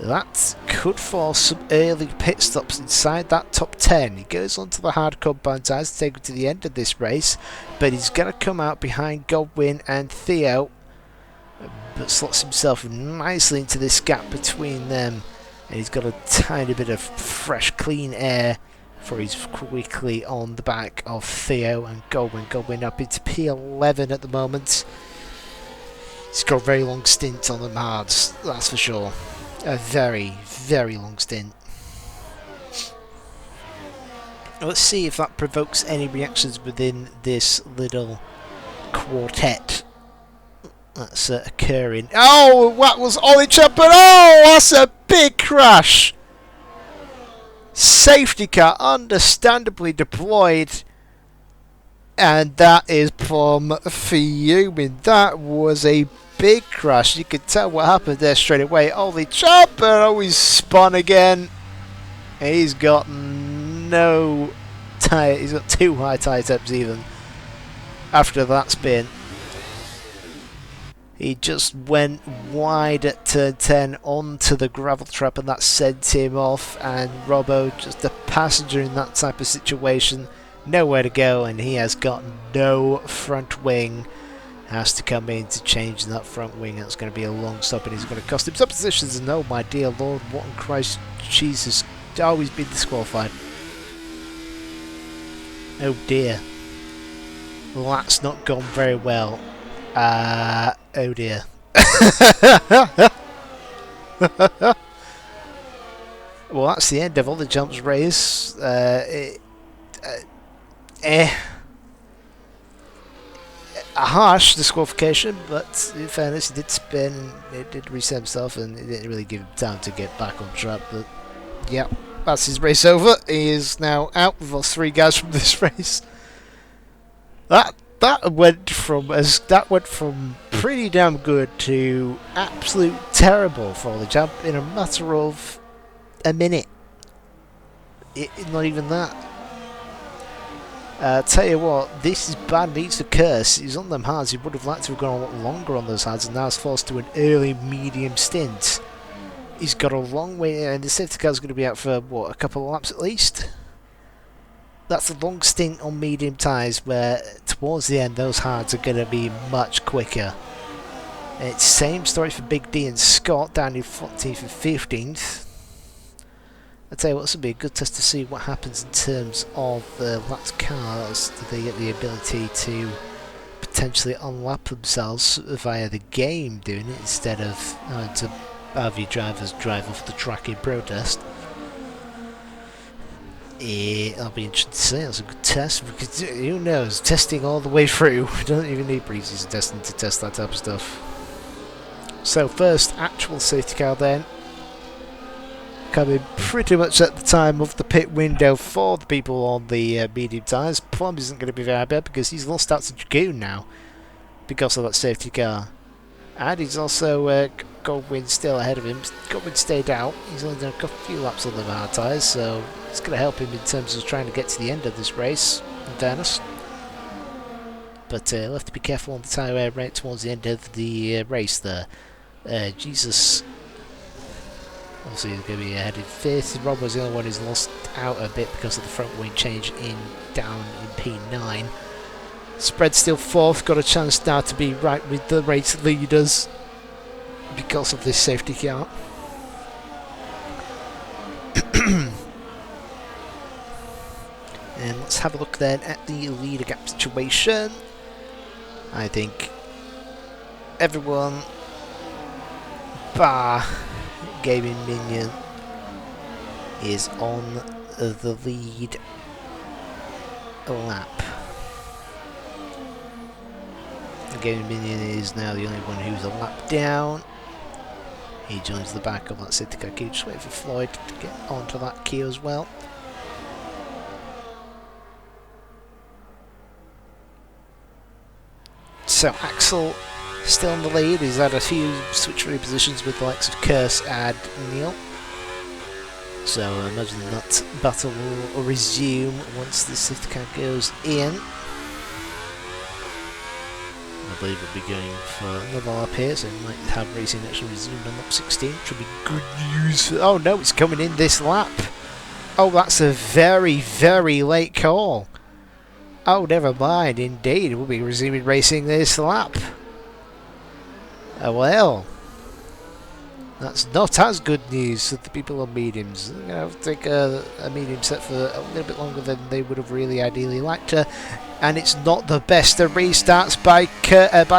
That could force some early pit stops inside that top 10. He goes onto the hard compound tires to take him to the end of this race, but he's going to come out behind Godwin and Theo, but slots himself nicely into this gap between them, and he's got a tiny bit of fresh, clean air before he's quickly on the back of Theo and Godwin. Godwin up into P11 at the moment. He's got a very long stint on the hards, that's for sure. A very, very long stint. Let's see if that provokes any reactions within this little quartet that's occurring. Oh, that was Ollie Champ, but oh, that's a big crash! Safety car understandably deployed, and that is Plum fuming. That was a big crash. You could tell what happened there straight away. Ollie Champ, oh, he's spun again. He's got no tyre. He's got 2 high tyre temps even after that spin. He just went wide at turn 10 onto the gravel trap, and that sent him off. And Robbo, just a passenger in that type of situation, nowhere to go, and he has got no front wing. Has to come in to change that front wing. That's going to be a long stop, and he's going to cost him some positions. And oh my dear Lord, what in Christ Jesus, oh, he's been disqualified. Oh dear. Well, that's not gone very well. Oh dear. Well, that's the end of Ollie Champ's race. A harsh disqualification, but in fairness, he did spin, it did reset himself, and it didn't really give him time to get back on track. But yeah, that's his race over. He is now out with those 3 guys from this race. That went from pretty damn good to absolute terrible for Ollie Champ in a matter of a minute. Not even that. Tell you what, this is bad news for Curse. He's on them hards. He would have liked to have gone a lot longer on those hards, and now is forced to an early medium stint. He's got a long way, and the safety car's going to be out for what, a couple of laps at least. That's a long stint on medium tyres, where towards the end those hards are going to be much quicker. It's same story for Big D and Scott down in 14th and 15th. I tell you what, this will be a good test to see what happens in terms of the lapped cars. Do they get the ability to potentially unlap themselves via the game doing it instead of having to have your drivers drive off the track in protest? I'll be interested to see. That's a good test, because who knows, testing all the way through. We don't even need pre-season testing to test that type of stuff. So first actual safety car then, coming pretty much at the time of the pit window for the people on the medium tyres. Plum isn't going to be very bad because he's lost out to Dragoon now because of that safety car. And he's also Godwin still ahead of him. Godwin stayed out. He's only done a few laps on the hard tyres, so it's going to help him in terms of trying to get to the end of this race, in fairness. But he'll have to be careful on the tyre wear rate towards the end of the race there. Jesus, obviously, is going to be ahead in fifth. Rob was the only one who's lost out a bit because of the front wing change down in P9. Spread still fourth, got a chance now to be right with the race leaders because of this safety car. And let's have a look then at the leader gap situation. I think everyone bar Gaming Minion is on the lead lap. The Gaming Minion is now the only one who's a lap down. He joins the back of that safety car queue. Just waiting for Floyd to get onto that queue as well. So Axel still in the lead. He's had a few switch repositions with the likes of Curse and Neil. So I imagine that battle will resume once the safety car goes in. I believe we'll be going for another lap here, so we might have racing actually resumed on lap 16, which will be good news. Oh no, it's coming in this lap. Oh, that's a very, very late call. Oh, never mind, indeed, we'll be resuming racing this lap. Well, that's not as good news for the people on mediums. They're going to have to take a medium set for a little bit longer than they would have really ideally liked to. And it's not the best of restarts by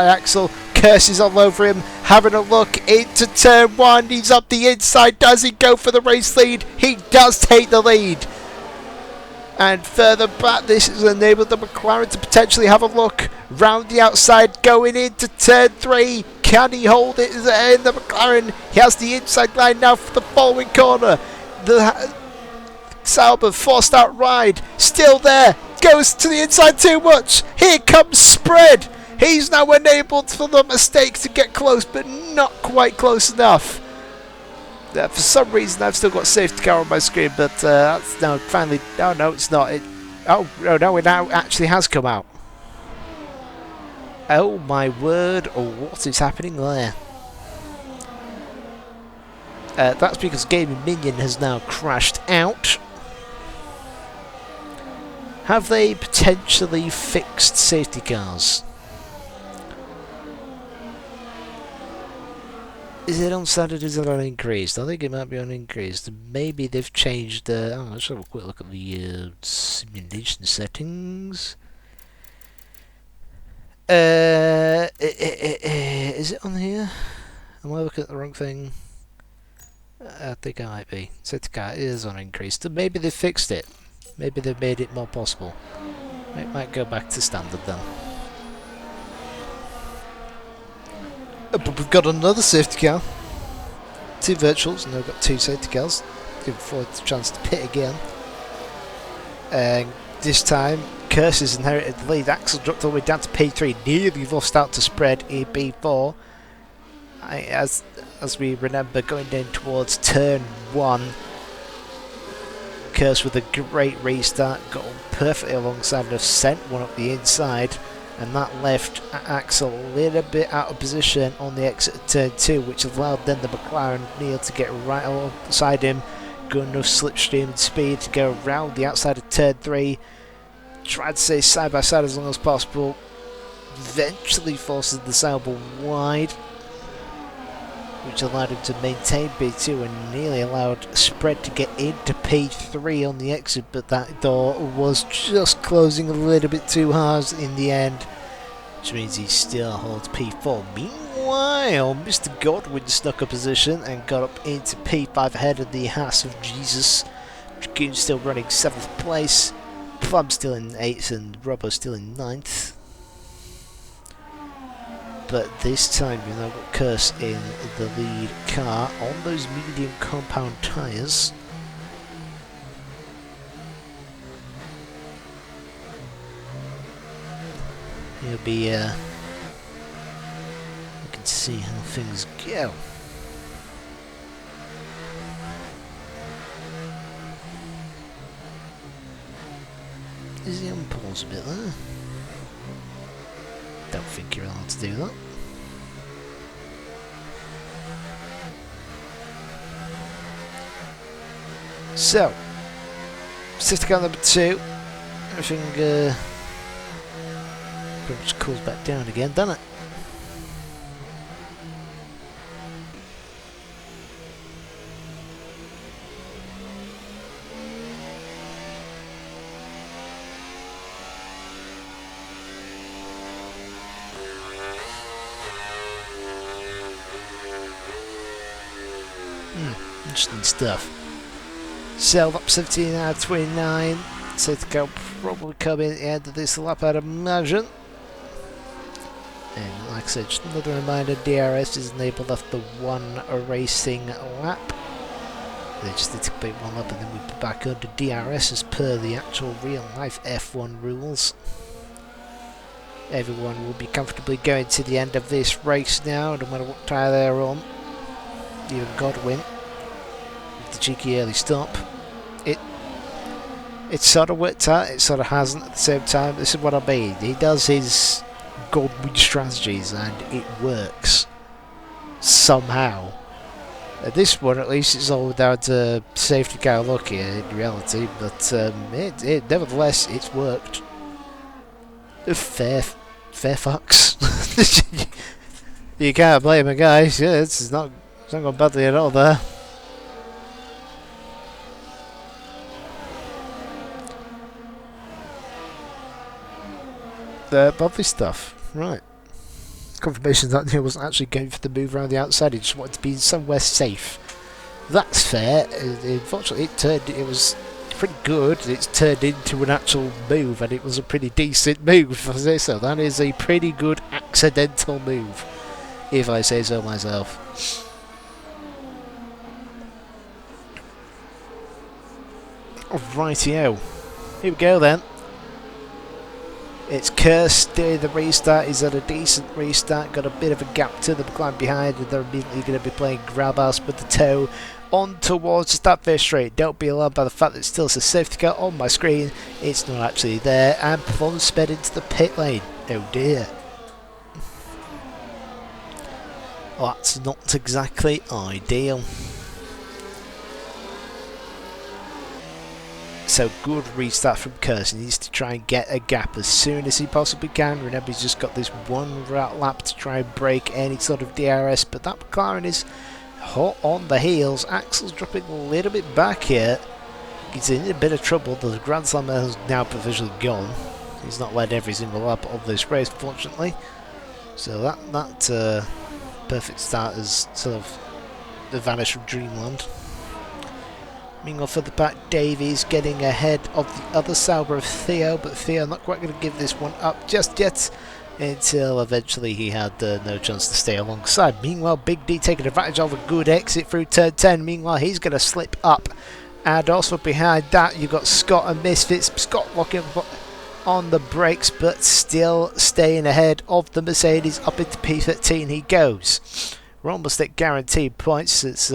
Axel. Curses all over him, having a look into turn one. He's up the inside. Does he go for the race lead? He does take the lead. And further back, this has enabled the McLaren to potentially have a look round the outside, going into turn 3. Can he hold it in the McLaren? He has the inside line now for the following corner. The Sauber forced out ride, still there, goes to the inside too much. Here comes Spread. He's now enabled for the mistake to get close, but not quite close enough. For some reason, I've still got safety car on my screen, but that's now finally. Oh no, it's not. Oh no, it now actually has come out. Oh my word! Oh, what is happening there? That's because Gaming Minion has now crashed out. Have they potentially fixed safety cars? Is it on standard? Is it on increased? I think it might be on increased. Maybe they've changed the. Oh, let's have a quick look at the simulation settings. Is it on here? Am I looking at the wrong thing? I think I might be. Safety car is on increased. Maybe they fixed it. Maybe they've made it more possible. It might go back to standard then. But we've got another safety car. 2 virtuals, and we've got 2 safety cars. Give Floyd the chance to pit again. And this time, Curse has inherited the lead. Axel dropped all the way down to P3, nearly lost out to Spread in P4. As we remember, going down towards turn 1, Curse with a great restart, got perfectly alongside and sent one up the inside. And that left Axel a little bit out of position on the exit of turn 2, which allowed then the McLaren Neil to get right alongside him. Good enough slipstream and speed to go around the outside of turn 3. Tried to stay side by side as long as possible. Eventually forces the Sauber wide, which allowed him to maintain P2 and nearly allowed Spread to get into P3 on the exit, but that door was just closing a little bit too hard in the end, which means he still holds P4. Meanwhile, Mr. Godwin snuck a position and got up into P5 ahead of the Haas of Jesus. Dragoon still running 7th place, Plum still in 8th and Robbo still in 9th. But this time we've now got Curse in the lead car on those medium compound tyres. He'll be looking to see how things go. Is he on pause a bit there? Don't think you're allowed to do that. So, safety car number 2. Everything pretty much cools back down again, doesn't it? Interesting stuff. So, lap 17 out of 29. Safety car probably coming at the end of this lap, I'd imagine. And like I said, just another reminder, DRS is enabled after one racing lap. They just need to complete one lap and then we'll be back under DRS as per the actual real life F1 rules. Everyone will be comfortably going to the end of this race now, no matter what tyre they're on. Even Godwin, with the cheeky early stop. It sort of worked out, it sort of hasn't at the same time. This is what I mean. He does his Godwin strategies and it works. Somehow. This one at least is all down to safety car luck here in reality, but nevertheless it's worked. Fair fucks. You can't blame a guy. Yeah, it's not going badly at all there. Lovely stuff. Right. Confirmation that he wasn't actually going for the move around the outside, he just wanted to be somewhere safe. That's fair. Unfortunately it was pretty good. It's turned into an actual move and it was a pretty decent move, if I say so. That is a pretty good accidental move, if I say so myself. Rightio. Here we go then. It's Kirst doing the restart. He's had a decent restart, got a bit of a gap to the McLaren behind, and they're immediately going to be playing grab ass with the toe on towards the start very straight. Don't be alarmed by the fact that it still says safety car on my screen. It's not actually there, and performance sped into the pit lane. Oh dear. Well, that's not exactly ideal. So good restart from Kirst. He needs to try and get a gap as soon as he possibly can. Remember, he's just got this one lap to try and break any sort of DRS, but that McLaren is hot on the heels. Axel's dropping a little bit back here. He's in a bit of trouble. The Grand Slam has now provisionally gone. He's not led every single lap of this race, fortunately. So that perfect start has sort of vanished from dreamland. Meanwhile, further back, Davies getting ahead of the other Sauber of Theo, but Theo not quite going to give this one up just yet until eventually he had no chance to stay alongside. Meanwhile, Big D taking advantage of a good exit through turn 10. Meanwhile, he's going to slip up. And also behind that, you've got Scott and Misfits. Scott locking on the brakes, but still staying ahead of the Mercedes. Up into P13 he goes. We're almost at guaranteed points. It's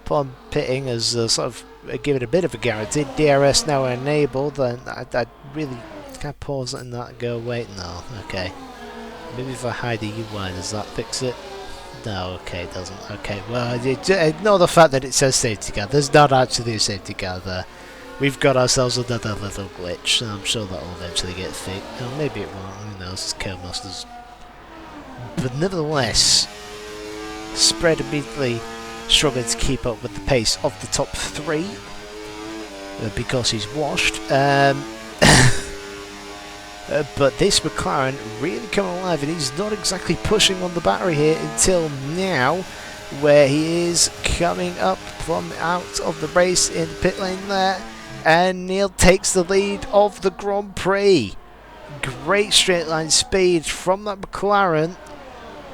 upon pitting has sort of given a bit of a guarantee. DRS now enabled, and I really can't pause and that and go, wait, no, okay. Maybe if I hide the UI, does that fix it? No, okay, it doesn't. Okay, well, ignore the fact that it says safety car. There's not actually a safety car there. We've got ourselves another little glitch, and I'm sure that will eventually get fixed. Or maybe it won't, who knows, it's Codemasters. But nevertheless, Spread immediately struggling to keep up with the pace of the top three because he's washed. But this McLaren really coming alive, and he's not exactly pushing on the battery here until now, where he is coming up from out of the race in the pit lane there, and Neil takes the lead of the Grand Prix. Great straight line speed from that McLaren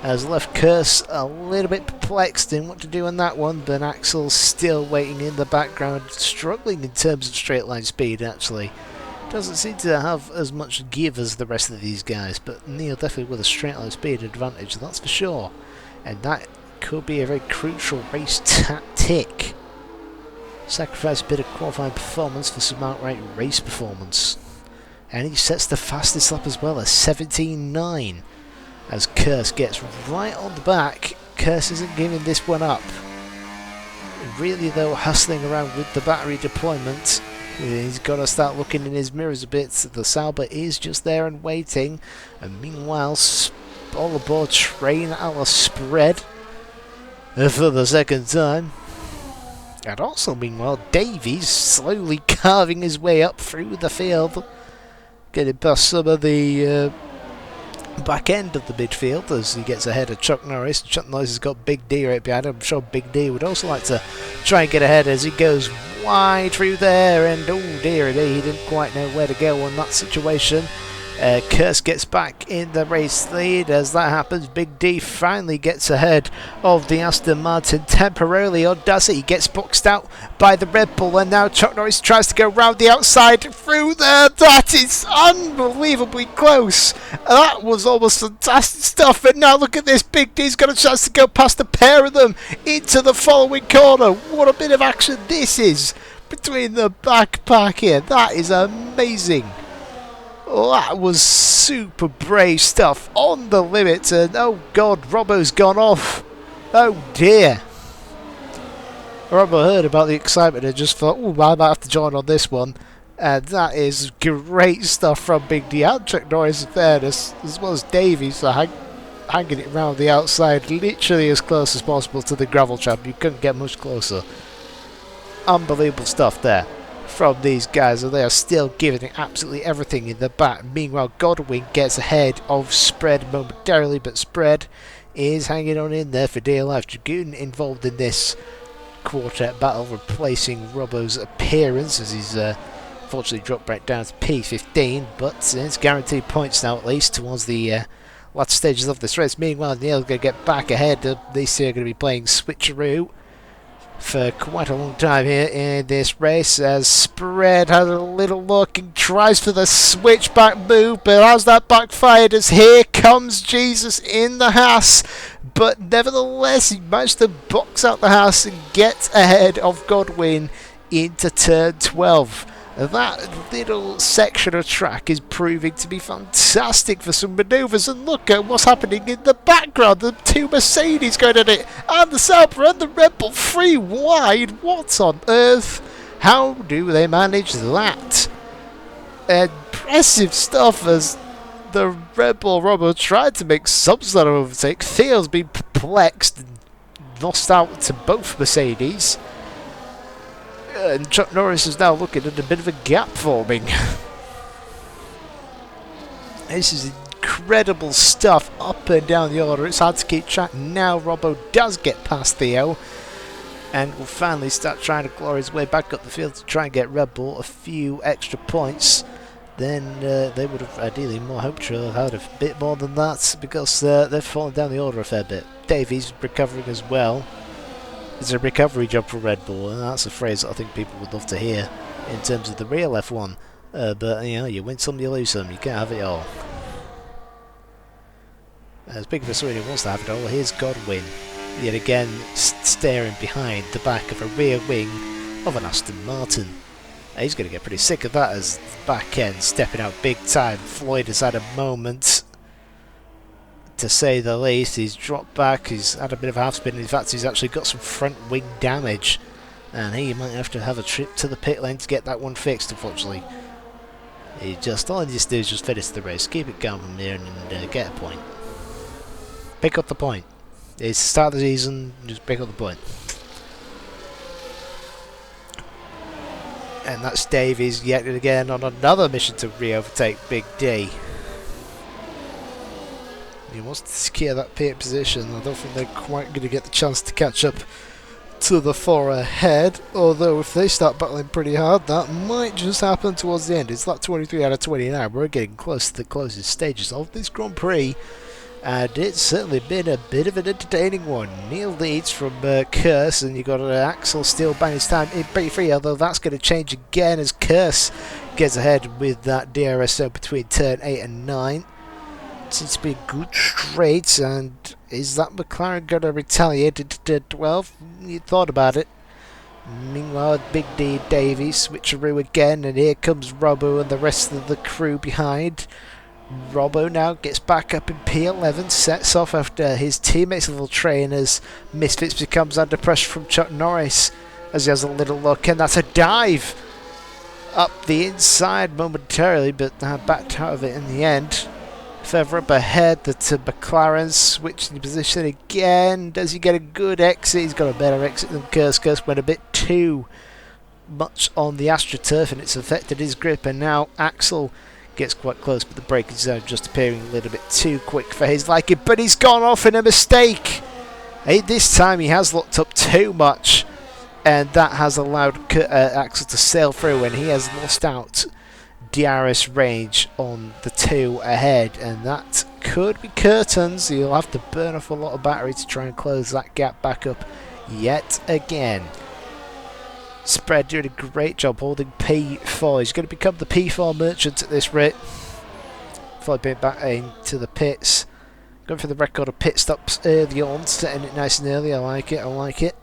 has left Kirst a little bit perplexed in what to do on that one, but Axel's still waiting in the background, struggling in terms of straight line speed actually. Doesn't seem to have as much give as the rest of these guys, but Neil definitely with a straight line speed advantage, that's for sure. And that could be a very crucial race tactic. Sacrifice a bit of qualifying performance for some outright race performance. And he sets the fastest lap as well, a 17.9. As Kirst gets right on the back. Kirst isn't giving this one up. Really though, hustling around with the battery deployment. He's got to start looking in his mirrors a bit. The Sauber is just there and waiting. And meanwhile, all aboard train a la spread for the second time. And also, meanwhile, Davies slowly carving his way up through the field. Getting past some of the back end of the midfield as he gets ahead of Chuck Norris. Chuck Norris has got Big D right behind him. I'm sure Big D would also like to try and get ahead as he goes wide through there, and oh dear me, he didn't quite know where to go on that situation. Kurse gets back in the race lead. As that happens, Big D finally gets ahead of the Aston Martin temporarily, or does he? Gets boxed out by the Red Bull, and now Chuck Norris tries to go round the outside through there. That is unbelievably close. That was almost fantastic stuff, and now look at this. Big D's got a chance to go past the pair of them into the following corner. What a bit of action this is between the back pack here. That is amazing. That was super brave stuff, on the limit, and oh god, Robbo's gone off. Oh dear. Robbo heard about the excitement and just thought, oh, I might have to join on this one. And that is great stuff from Big D and Chuck Norris in fairness, as well as Davies hanging it around the outside, literally as close as possible to the gravel trap. You couldn't get much closer. Unbelievable stuff there from these guys, and they are still giving it absolutely everything in the back. Meanwhile, Godwin gets ahead of Spread momentarily, but Spread is hanging on in there for dear life. Dragoon involved in this quartet battle, replacing Robbo's appearance as he's fortunately dropped back down to P15, but it's guaranteed points now, at least towards the latter stages of this race. Meanwhile, Neil's going to get back ahead. These two are going to be playing switcheroo for quite a long time here in this race, as Spread has a little look and tries for the switchback move, but has that backfired as here comes Jesus in the Haas, but nevertheless he managed to box out the Haas and get ahead of Godwin into turn 12. That little section of track is proving to be fantastic for some manoeuvres, and look at what's happening in the background. The two Mercedes going at it, and the Sauber and the Red Bull 3 wide. What on earth? How do they manage that? Impressive stuff as the Red Bull Robbo tried to make some sort of overtake. Theo's been perplexed and lost out to both Mercedes. And Chuck Norris is now looking at a bit of a gap forming. This is incredible stuff up and down the order. It's hard to keep track. Now Robbo does get past Theo and will finally start trying to claw his way back up the field to try and get Red Bull a few extra points. Then they would have ideally more hoped to have had a bit more than that, because they've fallen down the order a fair bit. Davies recovering as well. It's a recovery job for Red Bull, and that's a phrase that I think people would love to hear in terms of the real F1. But you know, you win some, you lose some. You can't have it all. As Big Vassouni wants to have it all, here's Godwin, yet again staring behind the back of a rear wing of an Aston Martin. He's going to get pretty sick of that as the back end stepping out big time. Floyd has had a moment, to say the least. He's dropped back, he's had a bit of a half spin. In fact, he's actually got some front wing damage, and he might have to have a trip to the pit lane to get that one fixed, unfortunately. All he needs to do is just finish the race, keep it calm from here, and get a point. Pick up the point. It's the start of the season, just pick up the point. And that's Davies yet again on another mission to re-overtake Big D. He wants to secure that pit position. I don't think they're quite going to get the chance to catch up to the four ahead, although if they start battling pretty hard, that might just happen towards the end. It's like 23 out of 29. We're getting close to the closest stages of this Grand Prix, and it's certainly been a bit of an entertaining one. Neil leads from Kurse, and you've got Axel still buying his time in P3, although that's going to change again as Kurse gets ahead with that DRSO between turn 8 and 9. Seems to be a good straight, and is that McLaren going to retaliate into turn 12? You thought about it. Meanwhile, Big D Davies switcheroo again, and here comes Robbo and the rest of the crew behind. Robbo now gets back up in P11, sets off after his teammates' little trainers. Misfits becomes under pressure from Chuck Norris as he has a little look, and that's a dive up the inside momentarily, but backed out of it in the end. Further up ahead, the McLaren switching position again. Does he get a good exit? He's got a better exit than Curse. Curse went a bit too much on the AstroTurf and it's affected his grip, and now Axel gets quite close, but the braking zone just appearing a little bit too quick for his liking, but he's gone off in a mistake. This time he has looked up too much, and that has allowed Axel to sail through, and he has lost out DRS range on the two ahead, and that could be curtains. He'll have to burn off a lot of battery to try and close that gap back up yet again. Spread doing a great job holding P4. He's going to become the P4 merchant at this rate. Before being back into the pits. Going for the record of pit stops early on, setting it nice and early. I like it, I like it.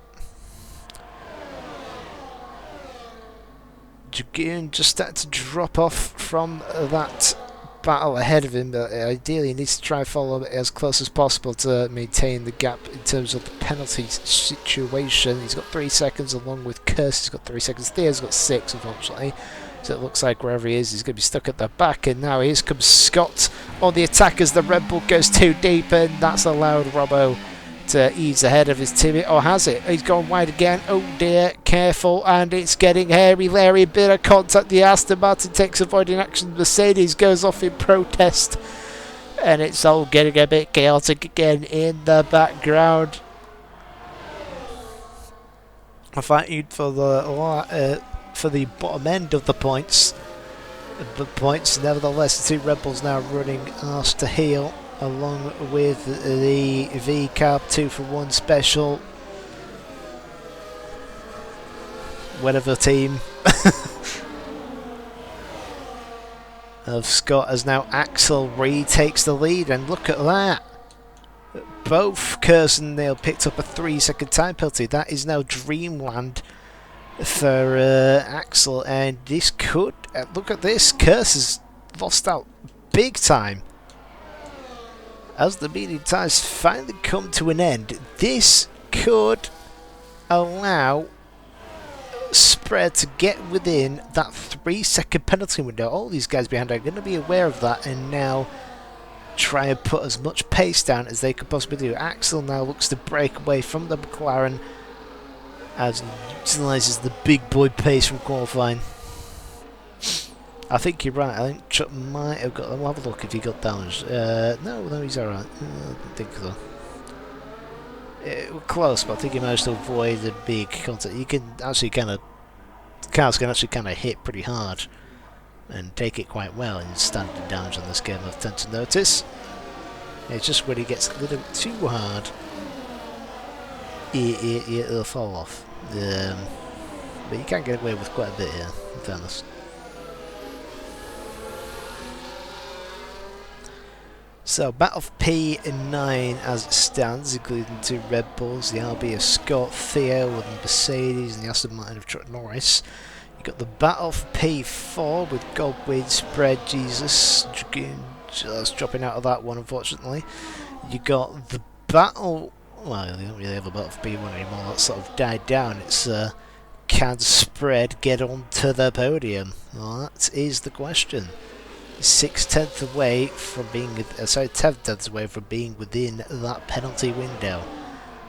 Dragoon just started to drop off from that battle ahead of him, but ideally he needs to try and follow it as close as possible to maintain the gap in terms of the penalty situation. He's got 3 seconds along with Curse. He's got 3 seconds. Theo's got 6, unfortunately. So it looks like wherever he is, he's going to be stuck at the back. And now here comes Scott on the attack as the Red Bull goes too deep, and that's allowed Robbo to ease ahead of his teammate. Or has it? He's gone wide again. Oh dear, careful, and it's getting hairy Larry. Bit of contact. The Aston Martin takes avoiding action. Mercedes goes off in protest, and it's all getting a bit chaotic again in the background. I'm fighting for the bottom end of the points. Nevertheless, the two Red Bulls now running arse to heel, along with the V-Carb 2-for-1 special, whatever team of Scott, as now Axel retakes the lead, and look at that. Both Curse and Neil picked up a 3-second time penalty. That is now dreamland for Axel, and this could, look at this, Curse has lost out big time. As the meeting times finally come to an end, this could allow Spread to get within that 3-second penalty window. All these guys behind are going to be aware of that and now try and put as much pace down as they could possibly do. Axel now looks to break away from the McLaren as he utilises the big boy pace from qualifying. I think you're right. I think Chuck might have got. We'll have a look if he got damaged. No, he's alright. I don't think so. We're close, but I think he managed to avoid the big contact. You can actually cars can actually kind of hit pretty hard and take it quite well in standard damage on this game, I've tend to notice. It's just when he gets a little too hard, it'll fall off. But you can get away with quite a bit here, in fairness. So, battle of P9 as it stands, including 2 Red Bulls, the RB of Scott, Theo with Mercedes, and the Aston Martin of Chuck Norris. You've got the battle for P4 with Godwin, Spread, Jesus, Dragoon, just dropping out of that one, unfortunately. You got the battle, well, you don't really have a battle for P1 anymore, that sort of died down. It's can Spread get onto the podium? Well, that is the question. 6/10 away from being, 10/10 away from being within that penalty window.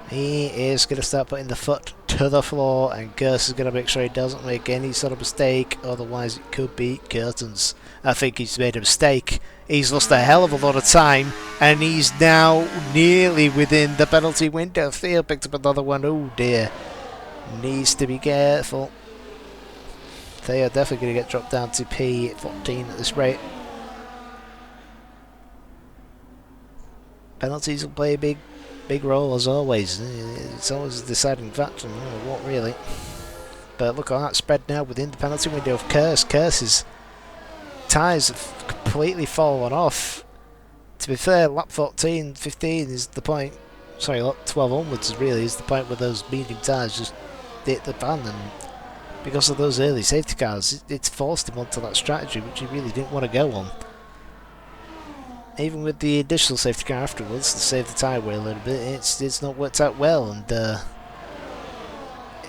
He is going to start putting the foot to the floor, and Curse is going to make sure he doesn't make any sort of mistake, otherwise it could be curtains. I think he's made a mistake. He's lost a hell of a lot of time, and he's now nearly within the penalty window. Theo picked up another one. Oh dear. Needs to be careful. Theo definitely going to get dropped down to P14 at this rate. Penalties will play a big role as always. It's always a deciding factor. What really? But look at that spread now within the penalty window of Curse. Curse's tyres have completely fallen off. To be fair, lap 14, 15 is the point. Sorry, lap 12 onwards really is the point where those medium tyres just hit the fan, and because of those early safety cars, it's forced him onto that strategy which he really didn't want to go on. even with the additional safety car afterwards to save the tyre wear a little bit, it's not worked out well, and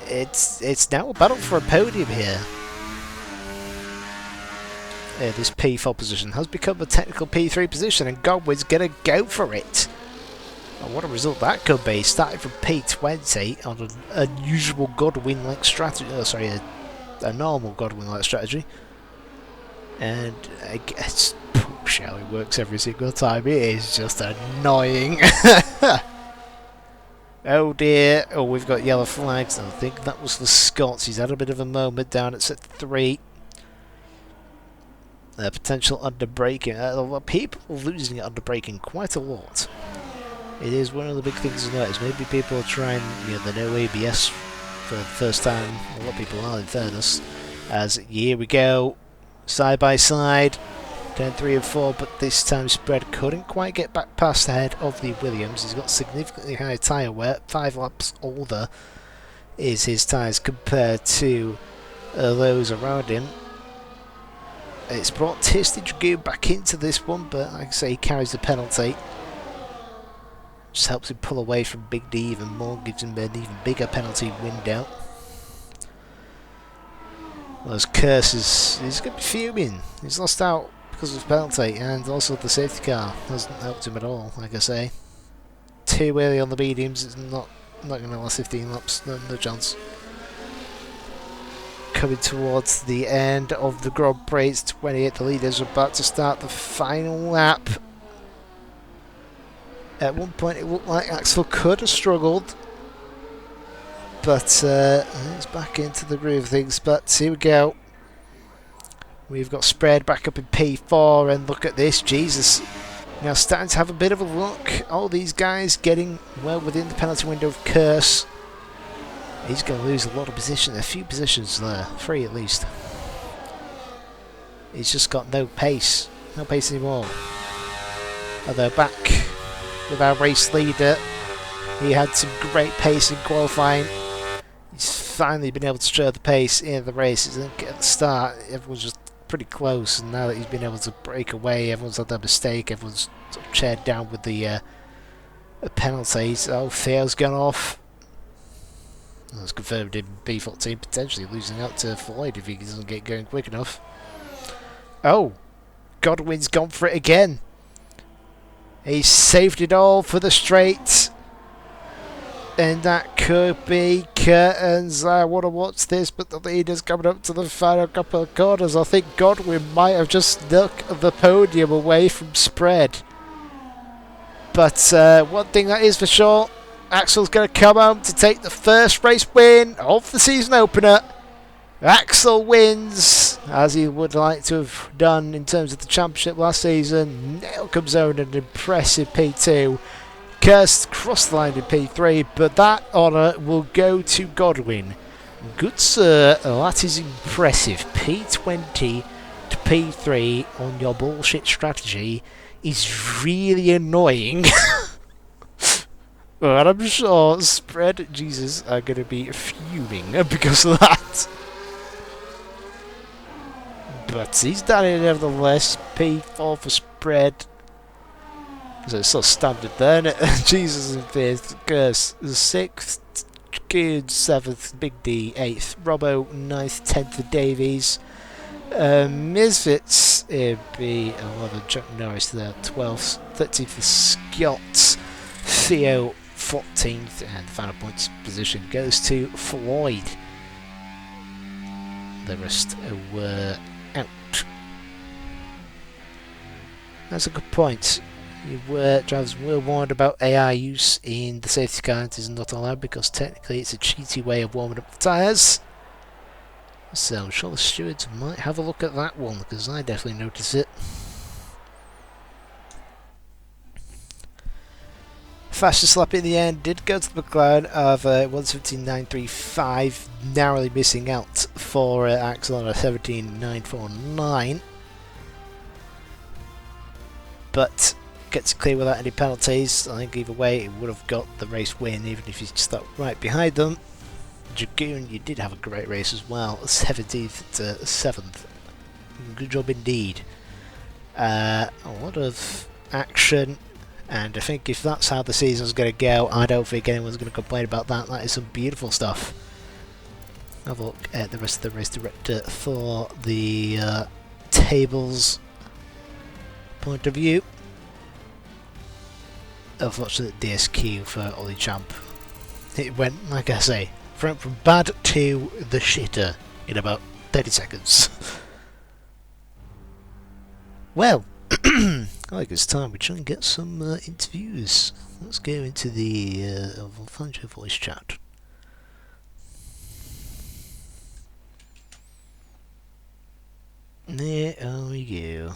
it's now a battle for a podium here. This P4 position has become a technical P3 position, and Godwin's gonna go for it. And what a result that could be! Starting from P20 on an unusual Godwin-like strategy. Oh, sorry, a normal Godwin-like strategy. And I guess how it works every single time. It is just annoying. Oh dear. Oh, we've got yellow flags. I think that was for Scots. He's had a bit of a moment down at set 3. Potential under braking. People are losing it under braking quite a lot. It is one of the big things to notice. Maybe people are trying, the no ABS for the first time. A lot of people are, in fairness. As here we go, side by side, turn 3 and 4, but this time Spread couldn't quite get back past the head of the Williams. He's got significantly higher tyre wear, 5 laps older is his tyres compared to those around him. It's brought Tasty Dragoon back into this one, but like I say, he carries the penalty. Just helps him pull away from Big D even more, gives him an even bigger penalty window. Well, his curse he's going to be fuming. He's lost out because of the penalty, and also the safety car hasn't helped him at all, like I say. Too early on the mediums, it's not going to last 15 laps, no chance. Coming towards the end of the Grand Prix, it's 28. The leaders are about to start the final lap. At one point it looked like Axel could have struggled, but it's back into the groove of things. But here we go. We've got Spread back up in P4, and look at this, Jesus. Now starting to have a bit of a look. All these guys getting well within the penalty window of Curse. He's going to lose a lot of position, a few positions there, 3 at least. He's just got no pace anymore. Although back with our race leader, he had some great pace in qualifying. He's finally been able to show the pace in the races. At the start, everyone's just pretty close, and now that he's been able to break away, everyone's had their mistake, everyone's sort of chaired down with the penalties. Oh, Theo's gone off. That's confirmed in B14, potentially losing out to Floyd if he doesn't get going quick enough. Oh, Godwin's gone for it again. He's saved it all for the straight. And that could be curtains. I want to watch this, but the leader's coming up to the final couple of corners. I think Godwin might have just snuck the podium away from Spread. But one thing that is for sure, Axel's going to come home to take the first race win of the season opener. Axel wins, as he would like to have done in terms of the championship last season. Nail comes home in an impressive P2. Kirst crossed the line in P3, but that honour will go to Godwin. Good sir, that is impressive. P20 to P3 on your bullshit strategy is really annoying. And I'm sure Spread Jesus are going to be fuming because of that. But he's done it nevertheless. P4 for Spread. So it's sort of standard there, isn't it? Jesus in 5th, Curse 6th, Good 7th, Big D 8th, Robbo 9th, 10th for Davies. Misfits B11, Chuck Norris there 12th, 13th for Scots, Theo 14th, and the final points position goes to Floyd. The rest were out. That's a good point. Drivers were warned about AI use in the safety car. It is not allowed because technically it's a cheaty way of warming up the tyres. So I'm sure the stewards might have a look at that one, because I definitely noticed it. Fastest lap in the end did go to the McLaren of 1:17.935, narrowly missing out for Axel on a 17.949. But gets clear without any penalties. I think either way it would have got the race win, even if you stuck right behind them. Dragoon, you did have a great race as well, 17th to 7th. Good job indeed. A lot of action, and I think if that's how the season's going to go, I don't think anyone's going to complain about that. That is some beautiful stuff. Have a look at the rest of the race director for the tables point of view. Unfortunately, DSQ for Ollie Champ. It went, like I say, from bad to the shitter in about 30 seconds. Well, I think it's time we try and get some interviews. Let's go into the Fangio voice chat. There we go.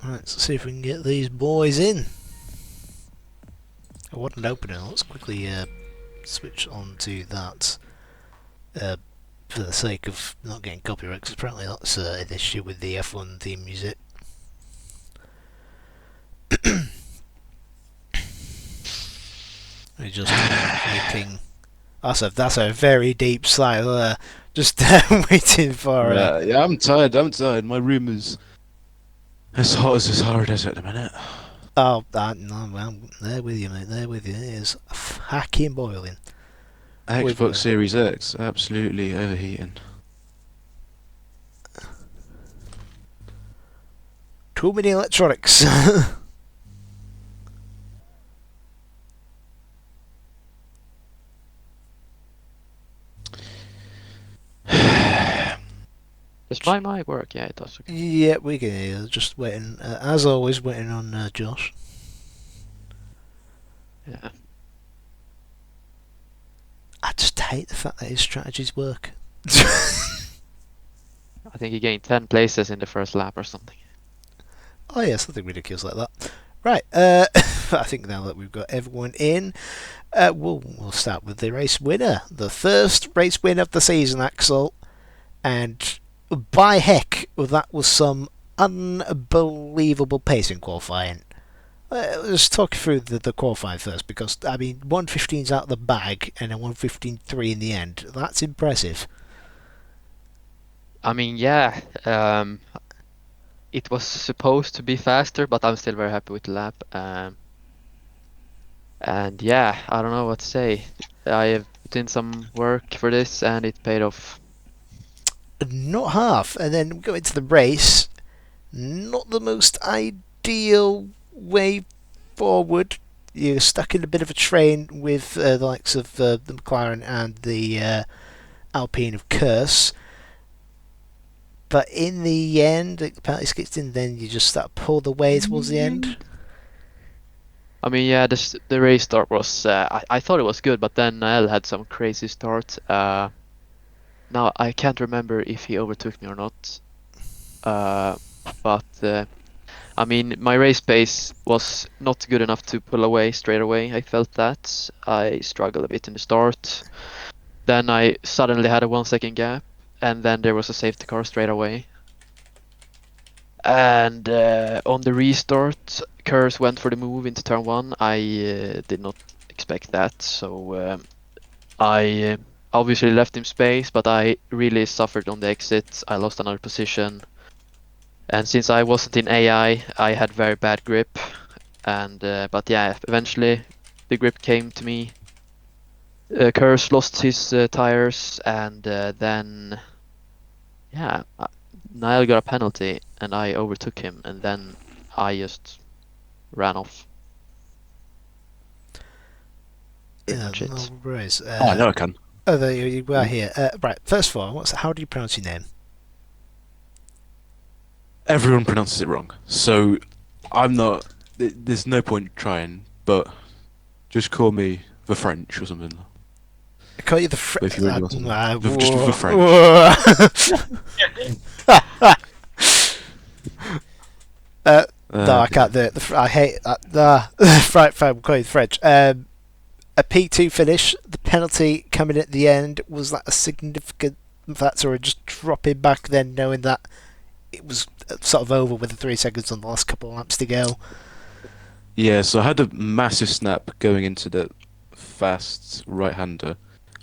Right, let's see if we can get these boys in. Oh, what an opener. Let's quickly switch on to that for the sake of not getting copyright, because apparently that's an issue with the F1 theme music. We're just waiting. That's a very deep sigh there. Just waiting for...
yeah, I'm tired. My room is as hot as this hard desert at the minute.
Oh, no, well, there with you, mate. There with you. It is hacking boiling.
Xbox Series X, absolutely overheating.
Too many electronics.
Does my mic work? Yeah, it does. Okay.
Yeah, we can hear. Just waiting, as always, waiting on Josh.
Yeah.
I just hate the fact that his strategies work.
I think he gained 10 places in the first lap or something.
Oh yeah, something ridiculous like that. Right, I think now that we've got everyone in, we'll start with the race winner. The first race win of the season, Axel. And by heck, that was some unbelievable pace in qualifying. Let's talk through the qualifying first, because, I mean, 1:15's out of the bag, and then 1:15.3 in the end. That's impressive.
I mean, yeah, it was supposed to be faster, but I'm still very happy with the lap. And yeah, I don't know what to say. I have put in some work for this, and it paid off.
Not half. And then we go into the race. Not the most ideal way forward. You're stuck in a bit of a train with the likes of the McLaren and the Alpine of Curse. But in the end, the penalty skips in, then you just start to pull the way towards the end.
I mean, yeah, the race start was... I thought it was good, but then Nael had some crazy start. Now, I can't remember if he overtook me or not. But, I mean, my race pace was not good enough to pull away straight away. I felt that. I struggled a bit in the start. Then I suddenly had a 1 second gap. And then there was a safety car straight away. And on the restart, Kurz went for the move into turn 1. I did not expect that. So I... obviously left him space, but I really suffered on the exit. I lost another position. And since I wasn't in AI, I had very bad grip. And but yeah, eventually the grip came to me. Kurz lost his tires, and then yeah, Niall got a penalty, and I overtook him, and then I just ran off.
Yeah, no worries.
I know I can.
Oh, there you are here. Right, first of all, how do you pronounce your name?
Everyone pronounces it wrong, so I'm not. There's no point trying, but just call me the French or something.
I call you the French.
If you really want to. Just the French.
No, I can't do it. I hate that. Right, fine, we'll call you the French. a P2 finish. The penalty coming at the end, was that a significant factor, or just dropping back then, knowing that it was sort of over with the 3 seconds on the last couple of laps to go?
Yeah, so I had a massive snap going into the fast right-hander.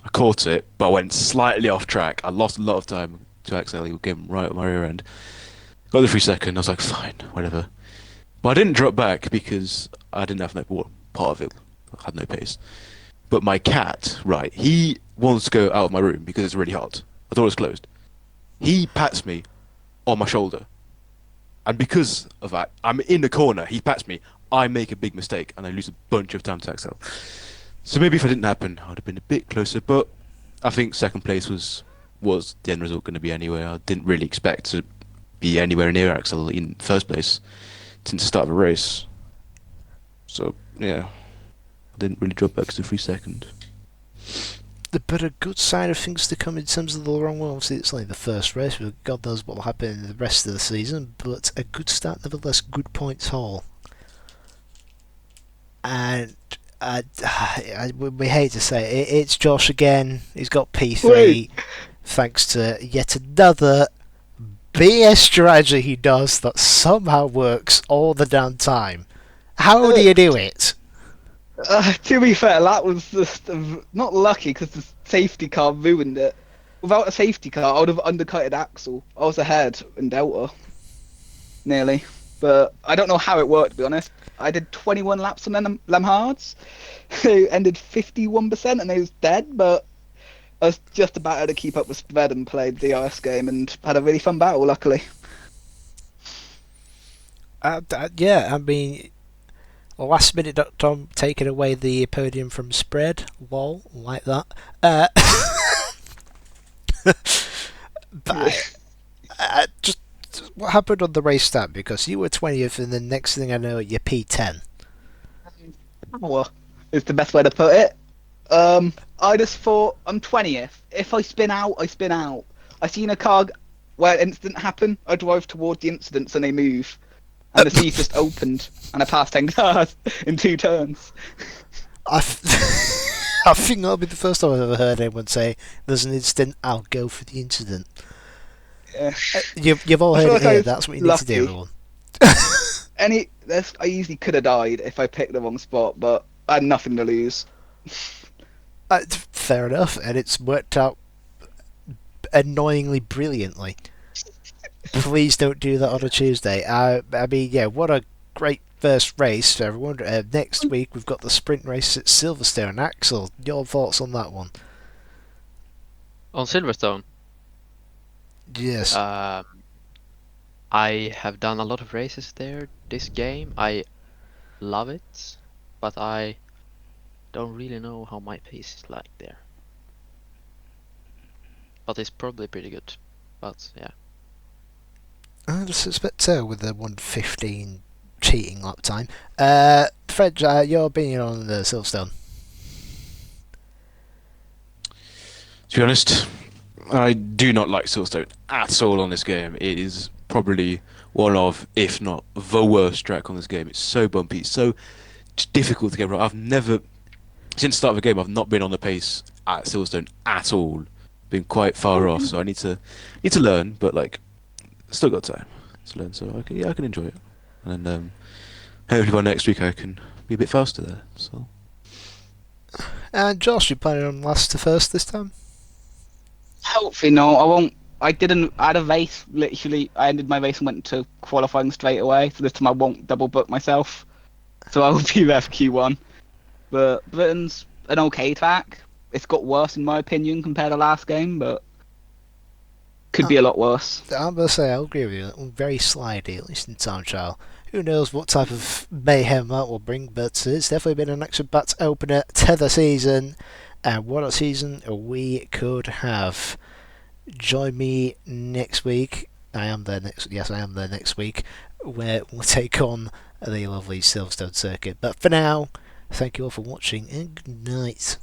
I caught it, but I went slightly off track. I lost a lot of time to Axel. He came right at my rear end. Got the 3 second. I was like, fine, whatever. But I didn't drop back because I didn't have no, well, part of it. I had no pace. But my cat, right, he wants to go out of my room because it's really hot. I thought it was closed. He pats me on my shoulder. And because of that, I'm in the corner. He pats me. I make a big mistake and I lose a bunch of time to Axel. So maybe if it didn't happen, I'd have been a bit closer. But I think second place was the end result going to be anyway. I didn't really expect to be anywhere near Axel in first place since the start of a race. So yeah, I didn't really drop back to 3 seconds.
But a good sign of things to come in terms of the long run. Obviously, it's only the first race, but God knows what will happen in the rest of the season. But a good start, nevertheless, good points haul. And we hate to say it, it's Josh again. He's got P3,
Wait.
thanks to yet another BS strategy he does that somehow works all the damn time. How do you do it?
To be fair, that was just not lucky because the safety car ruined it. Without a safety car, I would have undercutted Axel. I was ahead in Delta. Nearly. But I don't know how it worked, to be honest. I did 21 laps on them hards. They ended 51% and they was dead, but I was just about able to keep up with Spread and played the RS game and had a really fun battle, luckily.
Yeah, I mean, last minute Tom taking away the podium from Spread. Lol, like that. But just what happened on the race start? Because you were 20th, and the next thing I know, you're P10.
Power is the best way to put it. I just thought, I'm 20th. If I spin out, I spin out. I seen a car where an incident happened. I drive towards the incidents and they move. And the seas just opened, and I passed 10 cars in 2 turns.
I think that'll be the first time I've ever heard anyone say, there's an incident, I'll go for the incident.
Yeah.
You've all
I
heard
feel
it
like I
here,
was
that's what you need to do,
lucky.
everyone.
I easily could have died if I picked the wrong spot, but I had nothing to lose.
Fair enough, and it's worked out annoyingly brilliantly. Please don't do that on a Tuesday. I mean, yeah, what a great first race for everyone. Next week we've got the sprint race at Silverstone. Axel, your thoughts on that one?
On Silverstone,
Yes.
I have done a lot of races there this game. I love it, but I don't really know how my pace is like there. But it's probably pretty good. But yeah.
I suspect with the 1:15 cheating lap time. Fred, your opinion on the Silverstone?
To be honest, I do not like Silverstone at all on this game. It is probably one of, if not the worst track on this game. It's so bumpy, it's so difficult to get right. I've never, since the start of the game, I've not been on the pace at Silverstone at all. Been quite far off, so I need to learn, but like, still got time to learn, so I can enjoy it. And then hopefully by next week I can be a bit faster there. So.
And Josh, you planning on last to first this time?
Hopefully no, I won't. I had a race, literally, I ended my race and went to qualifying straight away, so this time I won't double book myself. So I will be there for Q1. But Britain's an okay track. It's got worse in my opinion compared to last game, but could be a lot worse.
I'm going to say, I'll agree with you. Very slidey, at least in time trial. Who knows what type of mayhem that will bring, but it's definitely been an action-packed opener to the season. And what a season we could have. Join me next week. I am there next week, where we'll take on the lovely Silverstone circuit. But for now, thank you all for watching, and good night.